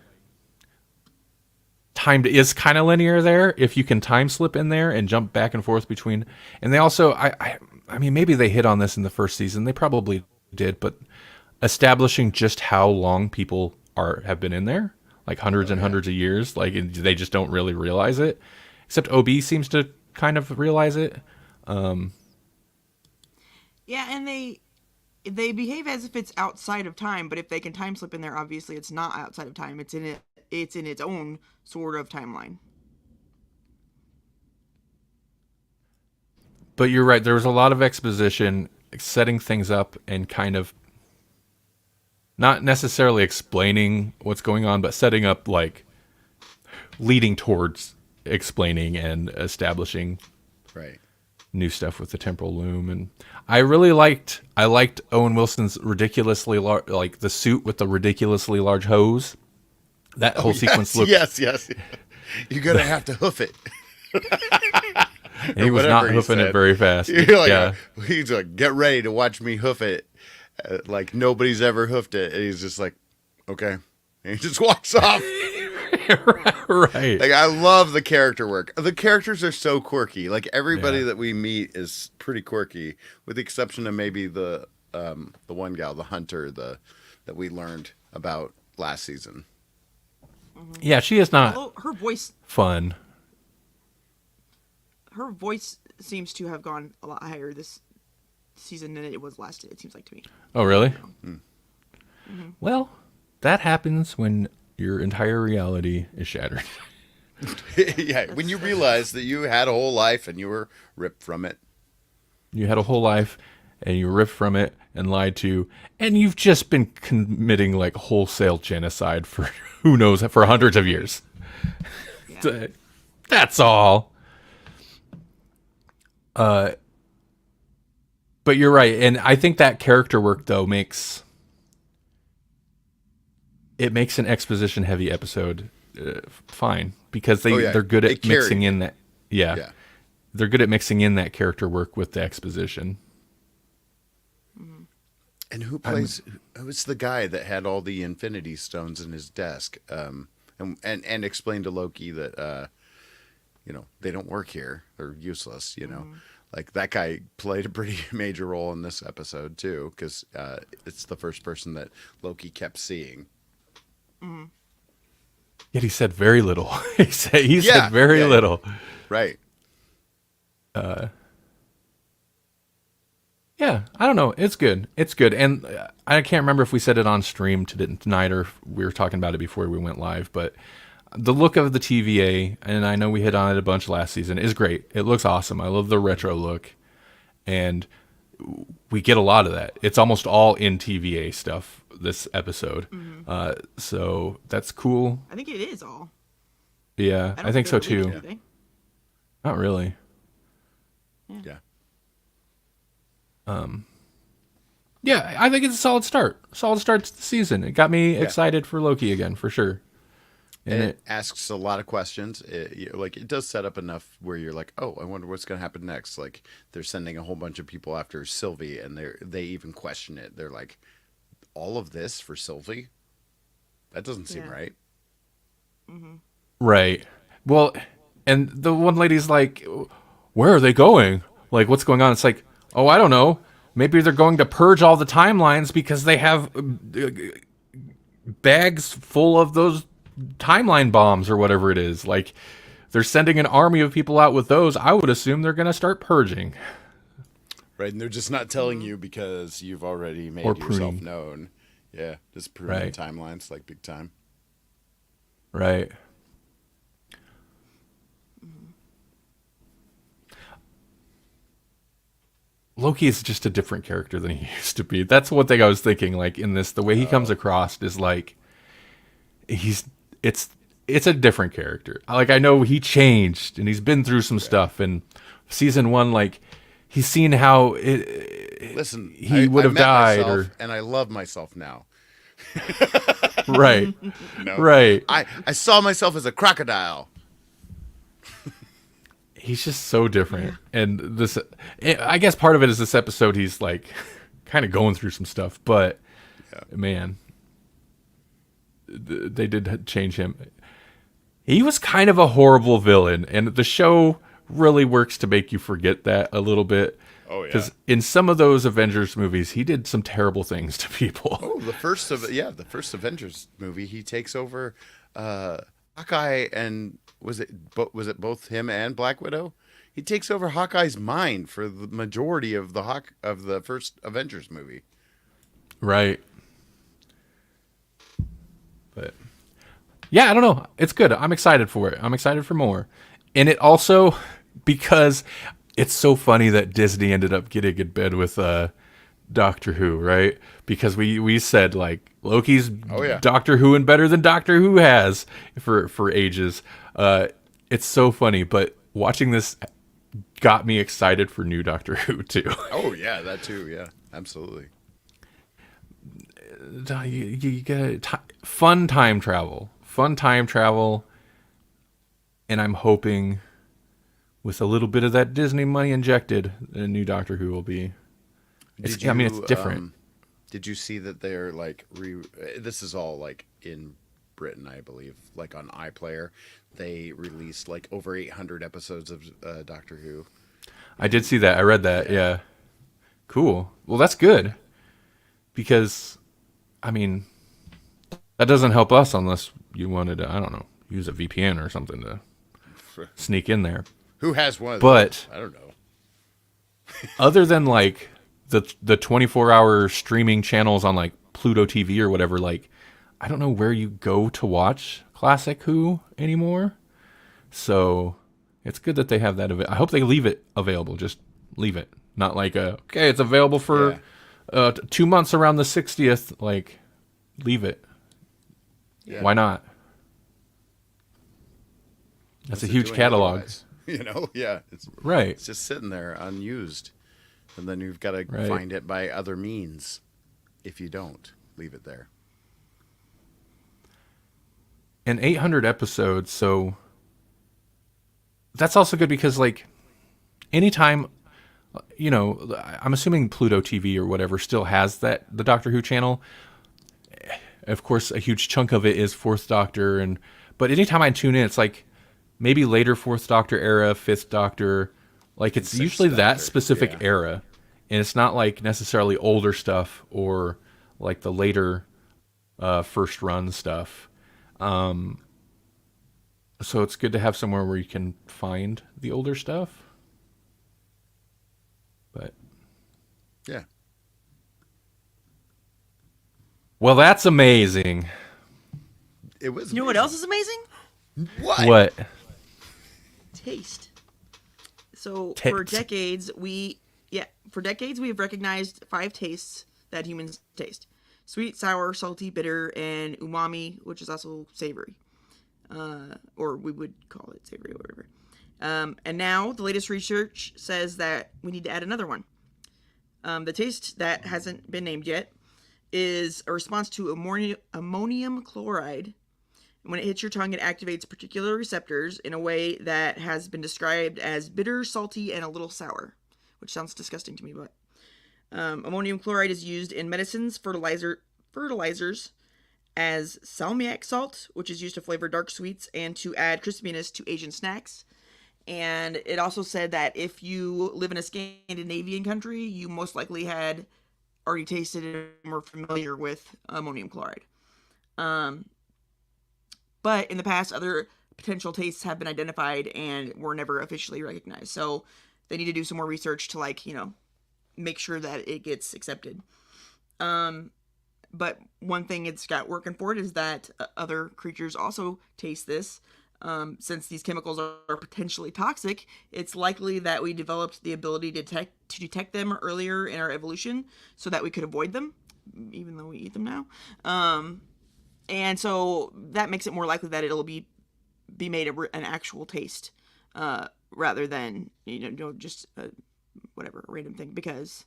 time is kind of linear there if you can time slip in there and jump back and forth between. And they also, I mean, maybe they hit on this in the first season. They probably did, but establishing just how long people have been in there, like hundreds and hundreds of years, like they just don't really realize it. Except OB seems to kind of realize it. Yeah, and they behave as if it's outside of time, but if they can time slip in there, obviously it's not outside of time. It's in its own sort of timeline. But you're right. There was a lot of exposition, setting things up, and kind of not necessarily explaining what's going on, but setting up, like leading towards explaining and establishing Right. new stuff with the temporal loom. And I liked Owen Wilson's ridiculously large, like the suit with the ridiculously large hose. That whole sequence looked. Yes. You're gonna have to hoof it. He was not hoofing it very fast. You're like, Yeah. he's like, get ready to watch me hoof it. Like nobody's ever hoofed it. And he's just like, okay. And he just walks off. Right. Like I love the character work. The characters are so quirky. Like everybody that we meet is pretty quirky, with the exception of maybe the one gal, the hunter, that we learned about last season. Yeah, she is not Although her voice fun. seems to have gone a lot higher this season than it was last. It seems like to me. Oh, really? Well, that happens when your entire reality is shattered. Yeah, when you realize that you had a whole life and you were ripped from it. You had a whole life and you were ripped from it and lied to, and you've just been committing like wholesale genocide for who knows, for hundreds of years. Yeah. That's all. But you're right, and I think that character work though makes an exposition heavy episode fine, because they're good at mixing in that. Yeah, they're good at mixing in that character work with the exposition. And who plays? Who's the guy that had all the Infinity Stones in his desk? And explained to Loki that they don't work here; they're useless. Like that guy played a pretty major role in this episode too, because it's the first person that Loki kept seeing. Yet he said very little. he said very little. Right. Yeah, I don't know. It's good. It's good. And I can't remember if we said it on stream tonight or if we were talking about it before we went live, but the look of the TVA, and I know we hit on it a bunch last season, is great. It looks awesome. I love the retro look. And we get a lot of that. It's almost all in TVA stuff this episode. So that's cool. I think it is all. Yeah, I think so too. Not really. Yeah. Yeah, I think it's a solid start. Solid start to the season. It got me excited for Loki again, for sure. And it asks a lot of questions. It does set up enough where you're like, oh, I wonder what's going to happen next. Like they're sending a whole bunch of people after Sylvie, and they even question it. They're like, all of this for Sylvie? That doesn't seem right. Right. Well, and the one lady's like, where are they going? Like, what's going on? It's like, oh, I don't know. Maybe they're going to purge all the timelines because they have bags full of those timeline bombs or whatever it is. Like, they're sending an army of people out with those. I would assume they're going to start purging. Right, and they're just not telling you because you've already made yourself known. Yeah, just pruning timelines like big time. Right. Loki is just a different character than he used to be. That's one thing I was thinking. Like in this, the way he comes across is like it's a different character. Like I know he changed and he's been through some stuff. And season 1, like he's seen how Listen, he would have died. and I love myself now. Right. No. Right. I saw myself as a crocodile. He's just so different. And this, I guess part of it is this episode, he's like kind of going through some stuff, but man, they did change him. He was kind of a horrible villain, and the show really works to make you forget that a little bit. Oh, yeah. Because in some of those Avengers movies, he did some terrible things to people. Oh, the first Avengers movie, he takes over Hawkeye, and was it both him and Black Widow? He takes over Hawkeye's mind for the majority of the first Avengers movie. Right. But yeah, I don't know. It's good. I'm excited for it. I'm excited for more. And it also, because it's so funny that Disney ended up getting in bed with Doctor Who, right? Because we said like Loki's Doctor Who and better than Doctor Who has for ages. It's so funny, but watching this got me excited for new Doctor Who too. Oh yeah, that too. Yeah, absolutely. You get fun time travel, and I'm hoping with a little bit of that Disney money injected, the new Doctor Who will be. It's different. Did you see that they're like this is all like in Britain, I believe, like on iPlayer, they released like over 800 episodes of Doctor Who. I did see that. I read that. Yeah. Cool. Well, that's good. Because, I mean, that doesn't help us unless you wanted to, I don't know, use a VPN or something to sneak in there. Who has one of those? I don't know. Other than like the 24-hour streaming channels on like Pluto TV or whatever, like I don't know where you go to watch classic Who anymore. So it's good that they have that. I hope they leave it available. Just leave it. Not like, okay, it's available for 2 months around the 60th. Like, leave it. Yeah. Why not? That's a huge catalog. Otherwise? You know, yeah. It's just sitting there unused. And then you've got to find it by other means. If you don't, leave it there. And 800 episodes, so that's also good because, like, anytime, you know, I'm assuming Pluto TV or whatever still has the Doctor Who channel. Of course, a huge chunk of it is Fourth Doctor, but anytime I tune in, it's like maybe later Fourth Doctor era, Fifth Doctor, like it's usually that specific era, and it's not like necessarily older stuff or like the later first run stuff. So it's good to have somewhere where you can find the older stuff. But yeah. Well, that's amazing. It was. You know what else is amazing? What? Taste. So for decades we've recognized 5 tastes that humans taste: sweet, sour, salty, bitter, and umami, which is also savory. Or we would call it savory or whatever. And now the latest research says that we need to add another one. The taste that hasn't been named yet is a response to ammonium chloride. When it hits your tongue, it activates particular receptors in a way that has been described as bitter, salty, and a little sour, which sounds disgusting to me, but ammonium chloride is used in medicines, fertilizers, as salmiak salt, which is used to flavor dark sweets and to add crispiness to Asian snacks. And it also said that if you live in a Scandinavian country, you most likely had already tasted it and were familiar with ammonium chloride. But in the past, other potential tastes have been identified and were never officially recognized. So they need to do some more research to, like, you know, make sure that it gets accepted. But one thing it's got working for it is that other creatures also taste this. Since these chemicals are potentially toxic, it's likely that we developed the ability to detect them earlier in our evolution so that we could avoid them, even though we eat them now. And so that makes it more likely that it'll be made an actual taste rather than, just a random thing. Because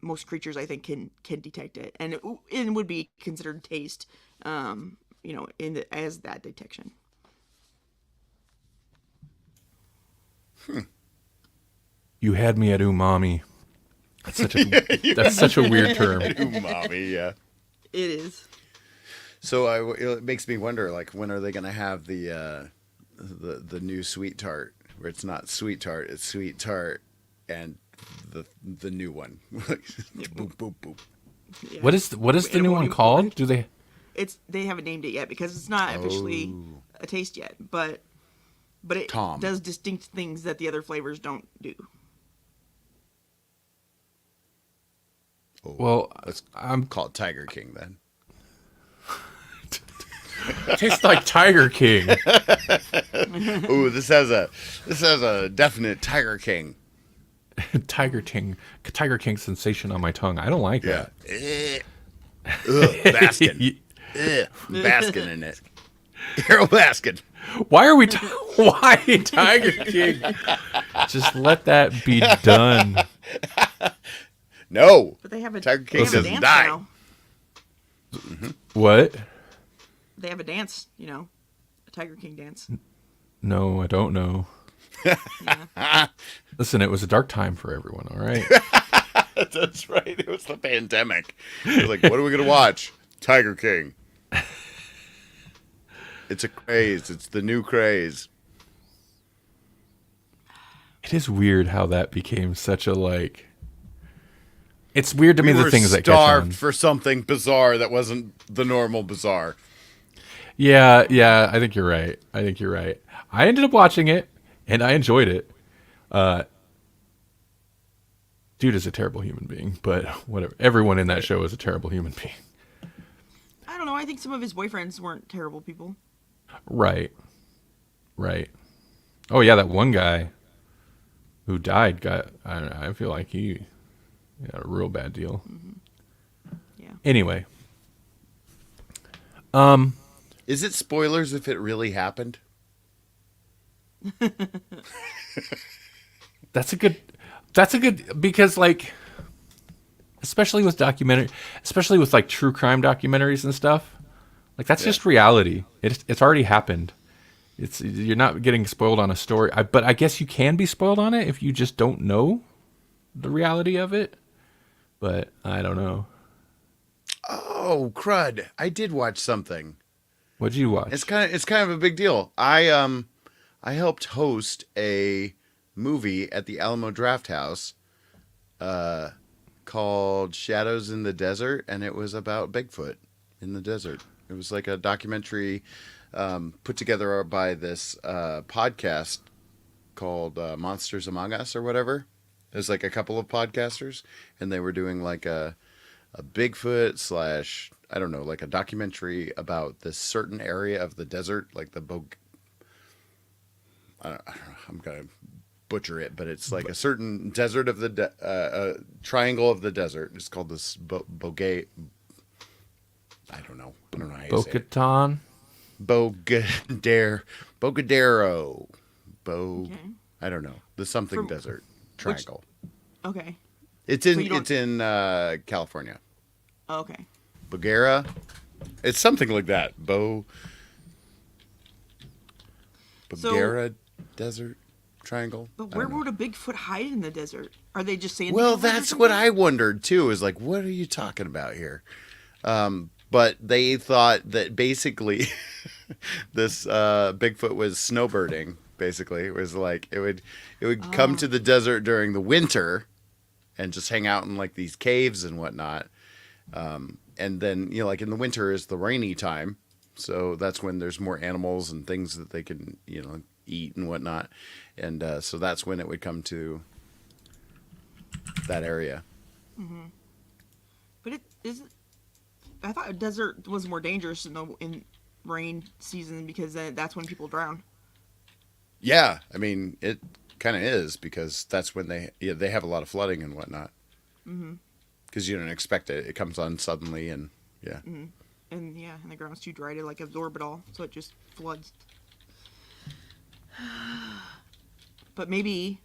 most creatures I think can detect it, and it would be considered taste, as that detection. You had me at umami. That's such a weird term. Umami, yeah. It is. So it makes me wonder, like, when are they going to have the new sweet tart, where it's not sweet tart, it's sweet tart, and the new one. Boop boop boop. Yeah. What is the new one called? Do they? They haven't named it yet because it's not officially a taste yet, but it Tom. does distinct things that the other flavors don't do. Oh, Well, I'm called Tiger King then. tastes like Tiger King. Ooh, this has a definite Tiger King. Tiger King sensation on my tongue. I don't like Yeah. that. Baskin. Baskin in it. Carol Baskin. Why are we? Why Tiger King? Just let that be done. No. But they have a Tiger King they have a doesn't dance die. now. What? They have a dance, a Tiger King dance. No, I don't know. Listen, it was a dark time for everyone. All right. That's right. It was the pandemic. It was like, what are we going to watch? Tiger King. It's a craze. It's the new craze. It is weird how that became such a like. It's weird to me We the were things that catch starved on. for something bizarre that wasn't the normal bizarre. Yeah, I think you're right. I ended up watching it, and I enjoyed it. Dude is a terrible human being, but whatever. Everyone in that show is a terrible human being. I don't know. I think some of his boyfriends weren't terrible people. Right. Oh yeah, that one guy who died I feel like he got a real bad deal. Mm-hmm. Yeah. Anyway. Is it spoilers if it really happened? That's a good because like especially with like true crime documentaries and stuff, like that's just reality. It's already happened. You're not getting spoiled on a story, but I guess you can be spoiled on it if you just don't know the reality of it. But I don't know. Oh, crud. I did watch something. What'd you watch? It's kind of a big deal. I helped host a movie at the Alamo Draft House called Shadows in the Desert, and it was about Bigfoot in the desert. It was like a documentary put together by this podcast called Monsters Among Us or whatever. There's like a couple of podcasters, and they were doing like a Bigfoot / I don't know, like a documentary about this certain area of the desert, like the I don't know, I'm gonna butcher it, but it's like a certain desert of the triangle of the desert. It's called this Bogay. I don't know how you say it. Bo-Katan? Bogadero. Okay. I don't know. The something desert triangle. Okay. It's in California. Oh, okay. Bogera. It's something like that. Bogera desert triangle. But where would a Bigfoot hide in the desert? Are they just saying? Well, that's what I wondered too. Is like, what are you talking about here? But they thought that basically this Bigfoot was snowbirding. Basically, it was like it would come to the desert during the winter and just hang out in like these caves and whatnot. And then, like in the winter is the rainy time. So that's when there's more animals and things that they can, eat and whatnot. And so that's when it would come to that area. Mm-hmm. But it isn't. I thought a desert was more dangerous in rain season because that's when people drown. Yeah, I mean, it kind of is because that's when they have a lot of flooding and whatnot. Mm-hmm. Because you don't expect it. It comes on suddenly and yeah. Mm-hmm. And the ground's too dry to like absorb it all, so it just floods. But maybe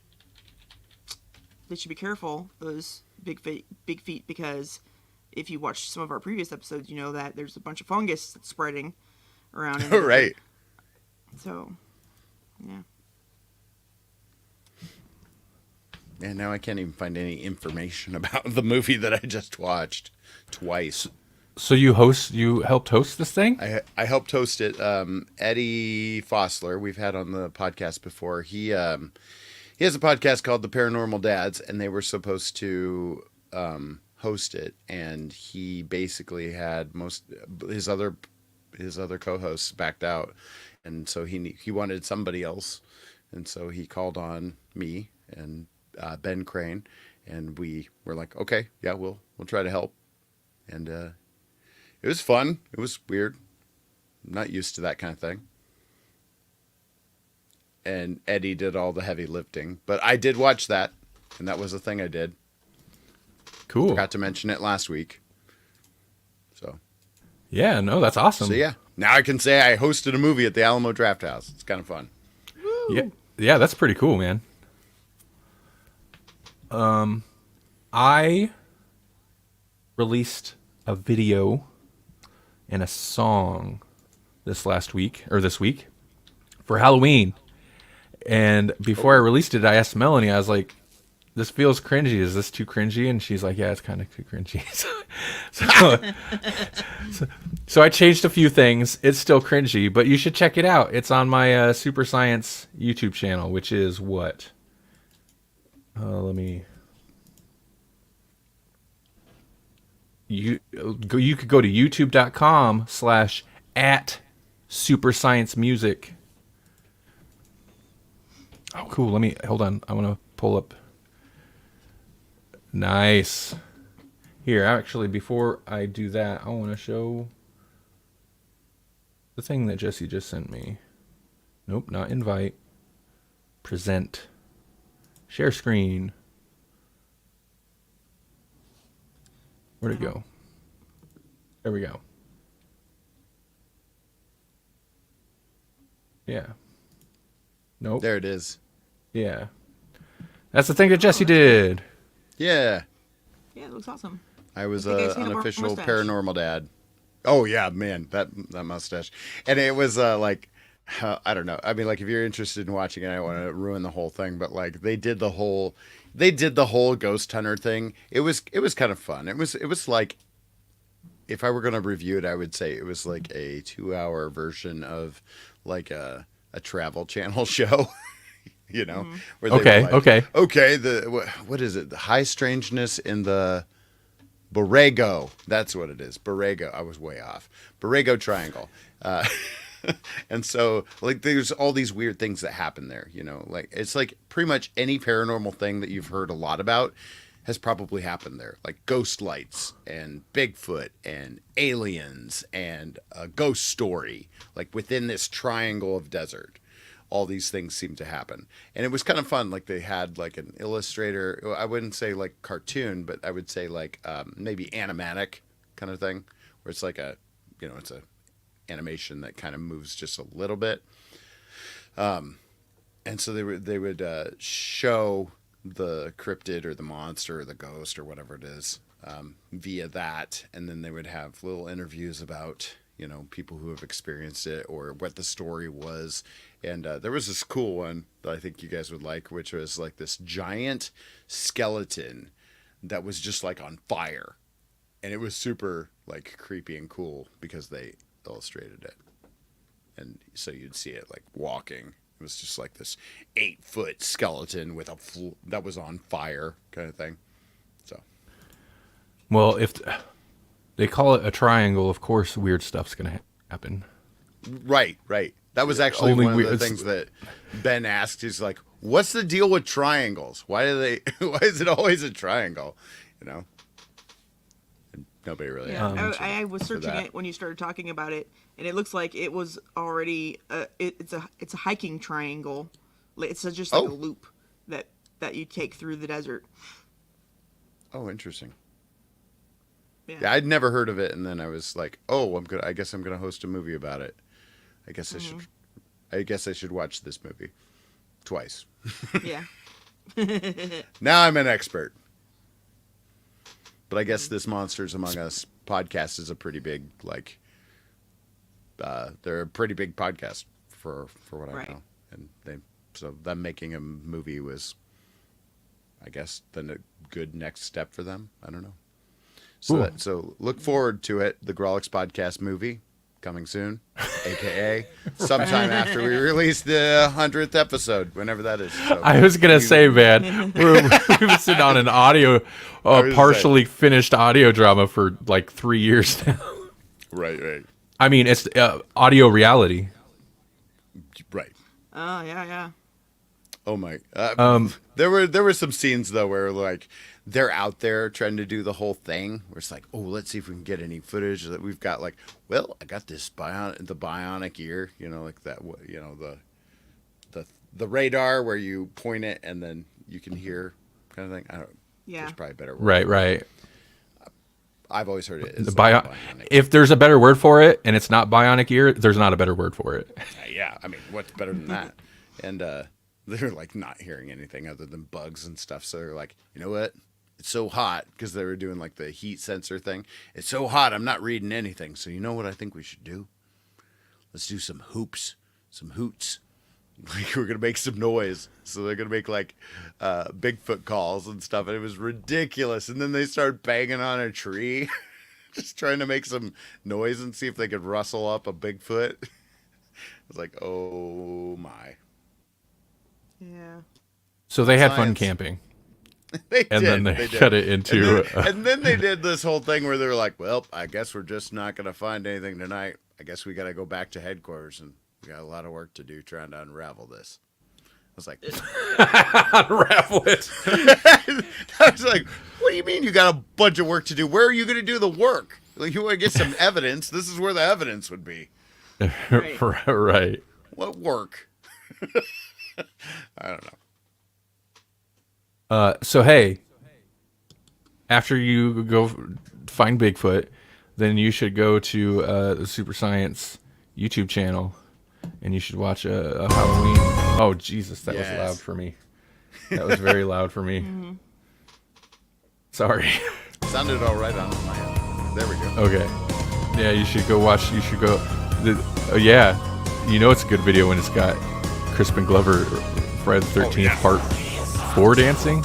they should be careful, those big feet, because if you watch some of our previous episodes, you know that there's a bunch of fungus that's spreading around. In the desert. Right. So, yeah. And now I can't even find any information about the movie that I just watched twice. So you helped host this thing? I helped host it. Eddie Fossler, we've had on the podcast before. He has a podcast called The Paranormal Dads, and they were supposed to host it, and he basically had most his other co-hosts backed out, and so he wanted somebody else, and so he called on me and Ben Crane, and we were like, okay, yeah, we'll try to help, and it was fun. It was weird. I'm not used to that kind of thing. And Eddie did all the heavy lifting, but I did watch that, and that was the thing I did. Cool. Forgot to mention it last week. So. Yeah, no, that's awesome. So yeah, now I can say I hosted a movie at the Alamo Draft House. It's kind of fun. Yeah, that's pretty cool, man. I released a video and a song this week for Halloween. And before I released it, I asked Melanie, I was like, this feels cringy. Is this too cringy? And she's like, yeah, it's kind of too cringy. So I changed a few things. It's still cringy, but you should check it out. It's on my Super Science YouTube channel, which is what? You could go to youtube.com/@supersciencemusic. Oh, cool. Hold on. I want to pull up. Nice. Here, actually, before I do that, I want to show the thing that Jesse just sent me. Nope, not invite. Present. Share screen. Where'd it go? There we go. Yeah. Nope. There it is. Yeah. That's the thing that Jesse did. Yeah. Yeah, it looks awesome. I was I think I an see the unofficial mustache. paranormal dad. Oh yeah, man, that mustache. And it was like, I don't know. I mean, like if you're interested in watching it, I don't want to ruin the whole thing, but like they did the whole ghost hunter thing. It was kind of fun. It was like, if I were going to review it, I would say it was like a 2-hour version of like a Travel Channel show. You know, where they were like, okay. What is it? The high strangeness in the Borrego. That's what it is. Borrego. I was way off. Borrego Triangle. And so, like, there's all these weird things that happen there. You know, like it's like pretty much any paranormal thing that you've heard a lot about has probably happened there. Like ghost lights and Bigfoot and aliens and a ghost story. Like within this triangle of desert. All these things seem to happen. And it was kind of fun. Like they had like an illustrator. I wouldn't say like cartoon, but I would say like maybe animatic kind of thing, where it's like it's a animation that kind of moves just a little bit. And so they would show the cryptid or the monster or the ghost or whatever it is via that. And then they would have little interviews about, you know, people who have experienced it or what the story was. And there was this cool one that I think you guys would like, which was like this giant skeleton that was just like on fire. And it was super like creepy and cool because they illustrated it. And so you'd see it like walking. It was just like this 8-foot skeleton with that was on fire kind of thing. So, well, if they call it a triangle, of course, weird stuff's gonna happen. Right. That was actually Only one of the things that Ben asked. He's like, "What's the deal with triangles? Why is it always a triangle?" You know. And nobody really. Yeah, I was searching it when you started talking about it, and it looks like it was already it's a hiking triangle. It's just like a loop that you take through the desert. Oh, interesting. Yeah, I'd never heard of it, and then I was like, "Oh, I guess I'm gonna host a movie about it. I guess I should watch this movie twice." Yeah. Now I'm an expert. But I guess this Monsters Among Us podcast is a pretty big, like, they're a pretty big podcast for what I know. And so them making a movie was, I guess, then a good next step for them. I don't know. So look forward to it. The Grawlix podcast movie coming soon, aka sometime after we release the 100th episode, whenever that is. So I was gonna say, man, we've been sitting on an audio, partially finished audio drama for like 3 years now. Right. I mean, it's audio reality. Right. Oh yeah. Oh my. There were some scenes though where like they're out there trying to do the whole thing. Where it's like, oh, let's see if we can get any footage that we've got. Like, well, I got this bionic ear. You know, like that. You know, the radar where you point it and then you can hear kind of thing. I don't. Yeah. There's probably a better word. Right. I've always heard it. It's Bionic. If there's a better word for it and it's not bionic ear, there's not a better word for it. Yeah, I mean, what's better than that? And they're like not hearing anything other than bugs and stuff. So they're like, you know what? It's so hot because they were doing like the heat sensor thing. It's so hot, I'm not reading anything. So you know what I think we should do? Let's do some hoots. Like we're gonna make some noise. So they're gonna make like Bigfoot calls and stuff. And it was ridiculous. And then they started banging on a tree, just trying to make some noise and see if they could rustle up a Bigfoot. I was like, oh my. Yeah. So they had fun Science. camping. They Then they cut it into and then they did this whole thing where they were like, well, I guess we're just not going to find anything tonight. I guess we got to go back to headquarters and we got a lot of work to do trying to unravel this. I was like, unravel it. I was like, what do you mean you got a bunch of work to do? Where are you going to do the work? Like, you want to get some evidence? This is where the evidence would be. Right. What work? I don't know. So hey, after you go find Bigfoot, then you should go to the Super Science YouTube channel, and you should watch a Halloween. Oh Jesus, that was loud for me. That was very loud for me. Mm-hmm. Sorry. Sounded all right on my end. There we go. Okay. Yeah, you should go watch. You should go. Yeah, you know it's a good video when it's got Crispin Glover, Friday the 13th Part 4 dancing.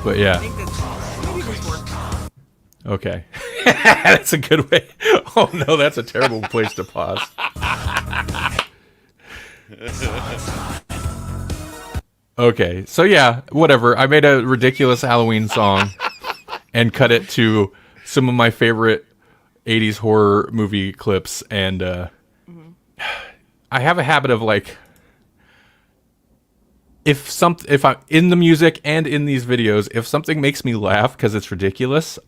But yeah. I think that's maybe before. Okay. That's a good way. Oh no, that's a terrible place to pause. Okay, so yeah, whatever. I made a ridiculous Halloween song and cut it to some of my favorite 80s horror movie clips, and I have a habit of like, if I'm in the music and in these videos, if something makes me laugh because it's ridiculous,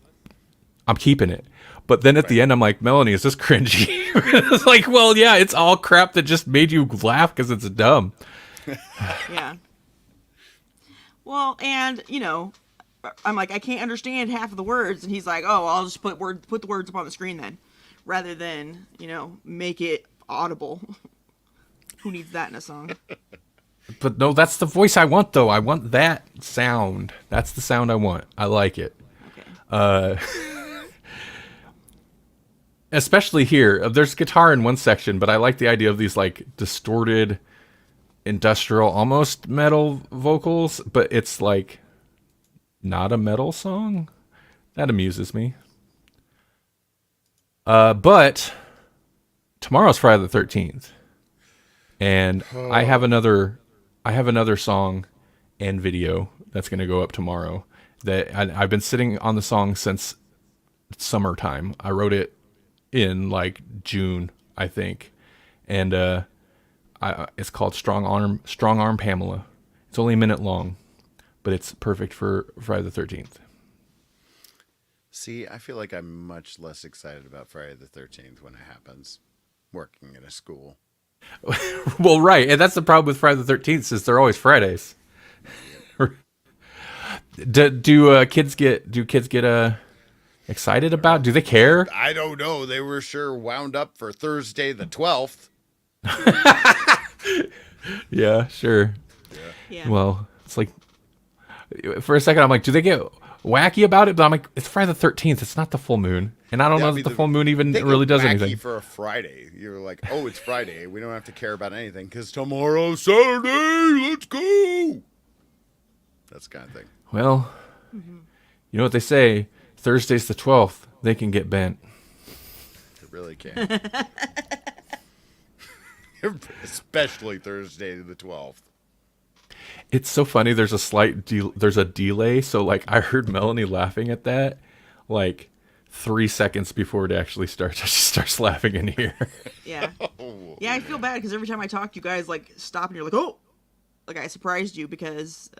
I'm keeping it. But then at the end, I'm like, Melanie, is this cringy? It's like, well, yeah, it's all crap that just made you laugh because it's dumb. Yeah. Well, and you know, I'm like, I can't understand half of the words, and he's like, oh, I'll just put the words up on the screen then, rather than make it audible. Who needs that in a song? But no, that's the voice I want, though. I want that sound. That's the sound I want. I like it. Okay. Especially here. There's guitar in one section, but I like the idea of these like distorted, industrial, almost metal vocals, but it's like not a metal song. That amuses me. But tomorrow's Friday the 13th. And I have another song and video that's going to go up tomorrow that I've been sitting on the song since summertime. I wrote it in like June, I think. And it's called Strong Arm Pamela. It's only a minute long, but it's perfect for Friday the 13th. See, I feel like I'm much less excited about Friday the 13th when it happens working in a school. Well, right, and that's the problem with Friday the 13th is they're always Fridays. Do kids get excited about? Do they care? I don't know. They were sure wound up for Thursday the 12th. Yeah, sure. Yeah. Well, it's like For a second, I'm like, do they get wacky about it? But I'm like, it's Friday the 13th. It's not the full moon. And I don't know that the full moon even they get really does wacky anything. for a Friday. You're like, oh, it's Friday. We don't have to care about anything because tomorrow's Saturday. Let's go. That's the kind of thing. Well, you know what they say? Thursday's the 12th. They can get bent. It really can. Especially Thursday the 12th. It's so funny. There's a slight there's a delay. So like I heard Melanie laughing at that like 3 seconds before it actually starts. She starts laughing in here. Yeah. Yeah, I feel bad because every time I talk, you guys like stop and you're like, oh, like I surprised you because,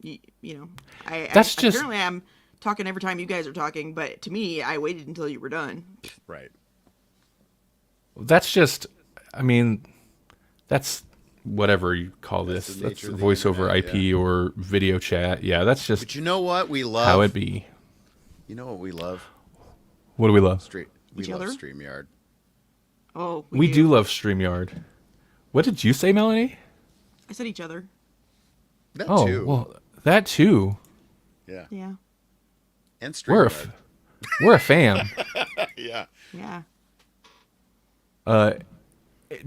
you know, apparently I'm talking every time you guys are talking, but to me, I waited until you were done. Right. That's just, I mean, that's whatever you call this. That's voice over IP or video chat. Yeah, that's just. But you know what we love? How it be. You know what we love? What do we love? We love StreamYard. Oh, we do love StreamYard. What did you say, Melanie? I said each other. That oh, too. Well, that too. Yeah. Yeah. And StreamYard. We're a fam. Yeah. Yeah.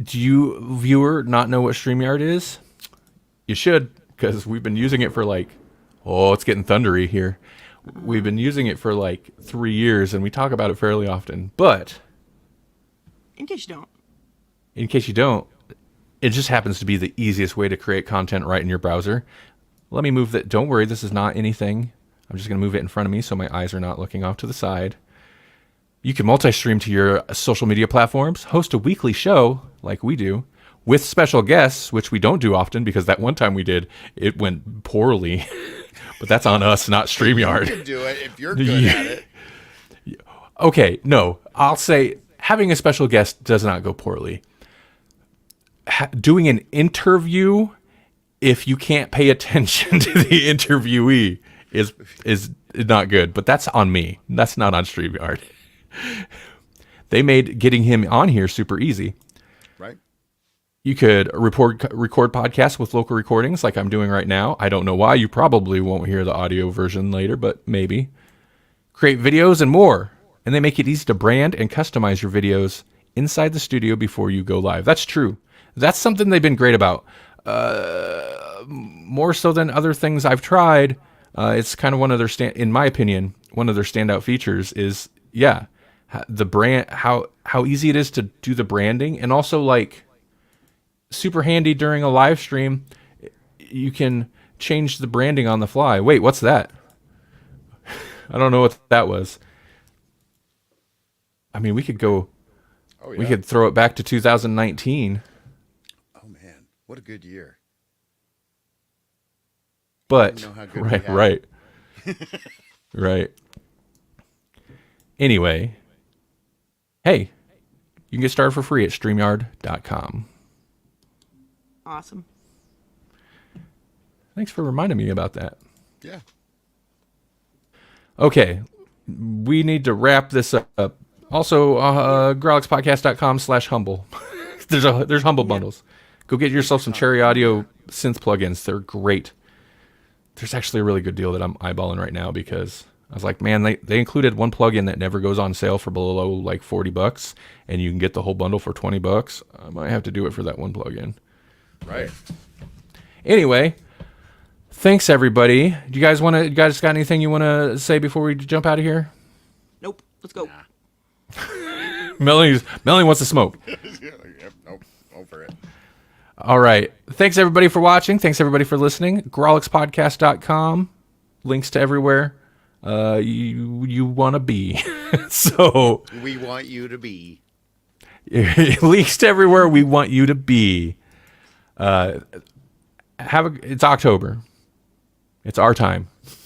Do you, viewer, not know what StreamYard is? You should, because we've been using it for like, it's getting thundery here. We've been using it for like 3 years, and we talk about it fairly often. But in case you don't, it just happens to be the easiest way to create content right in your browser. Let me move that. Don't worry, this is not anything. I'm just going to move it in front of me so my eyes are not looking off to the side. You can multi-stream to your social media platforms, host a weekly show like we do, with special guests, which we don't do often because that one time we did, it went poorly. But that's on us, not StreamYard. You can do it if you're good at it. Okay, no. I'll say having a special guest does not go poorly. Doing an interview, if you can't pay attention to the interviewee, is not good. But that's on me. That's not on StreamYard. They made getting him on here super easy. Right. You could record podcasts with local recordings like I'm doing right now. I don't know why. You probably won't hear the audio version later, but maybe. Create videos and more. And they make it easy to brand and customize your videos inside the studio before you go live. That's true. That's something they've been great about. More so than other things I've tried. It's kind of one of their, in my opinion, one of their standout features is, the brand, how easy it is to do the branding, and also like super handy during a live stream. You can change the branding on the fly. Wait, what's that? I don't know what that was. I mean, we could go. Oh, yeah. We could throw it back to 2019. Oh man, what a good year! But right. Right. Anyway, hey, you can get started for free at StreamYard.com. Awesome. Thanks for reminding me about that. Yeah. Okay, we need to wrap this up. Also, Grawlixpodcast.com/humble. There's humble bundles. Go get yourself some Cherry Audio synth plugins. They're great. There's actually a really good deal that I'm eyeballing right now because I was like, man, they included one plugin that never goes on sale for below like $40, and you can get the whole bundle for $20. I might have to do it for that one plugin. Right. Anyway, thanks everybody. Do you guys got anything you want to say before we jump out of here? Nope. Let's go. Nah. Melanie wants to smoke. Nope. Over it. All right. Thanks everybody for watching. Thanks everybody for listening. Grawlixpodcast.com. Links to everywhere you want to be. So we want you to be. Links to everywhere we want you to be. It's October. It's our time.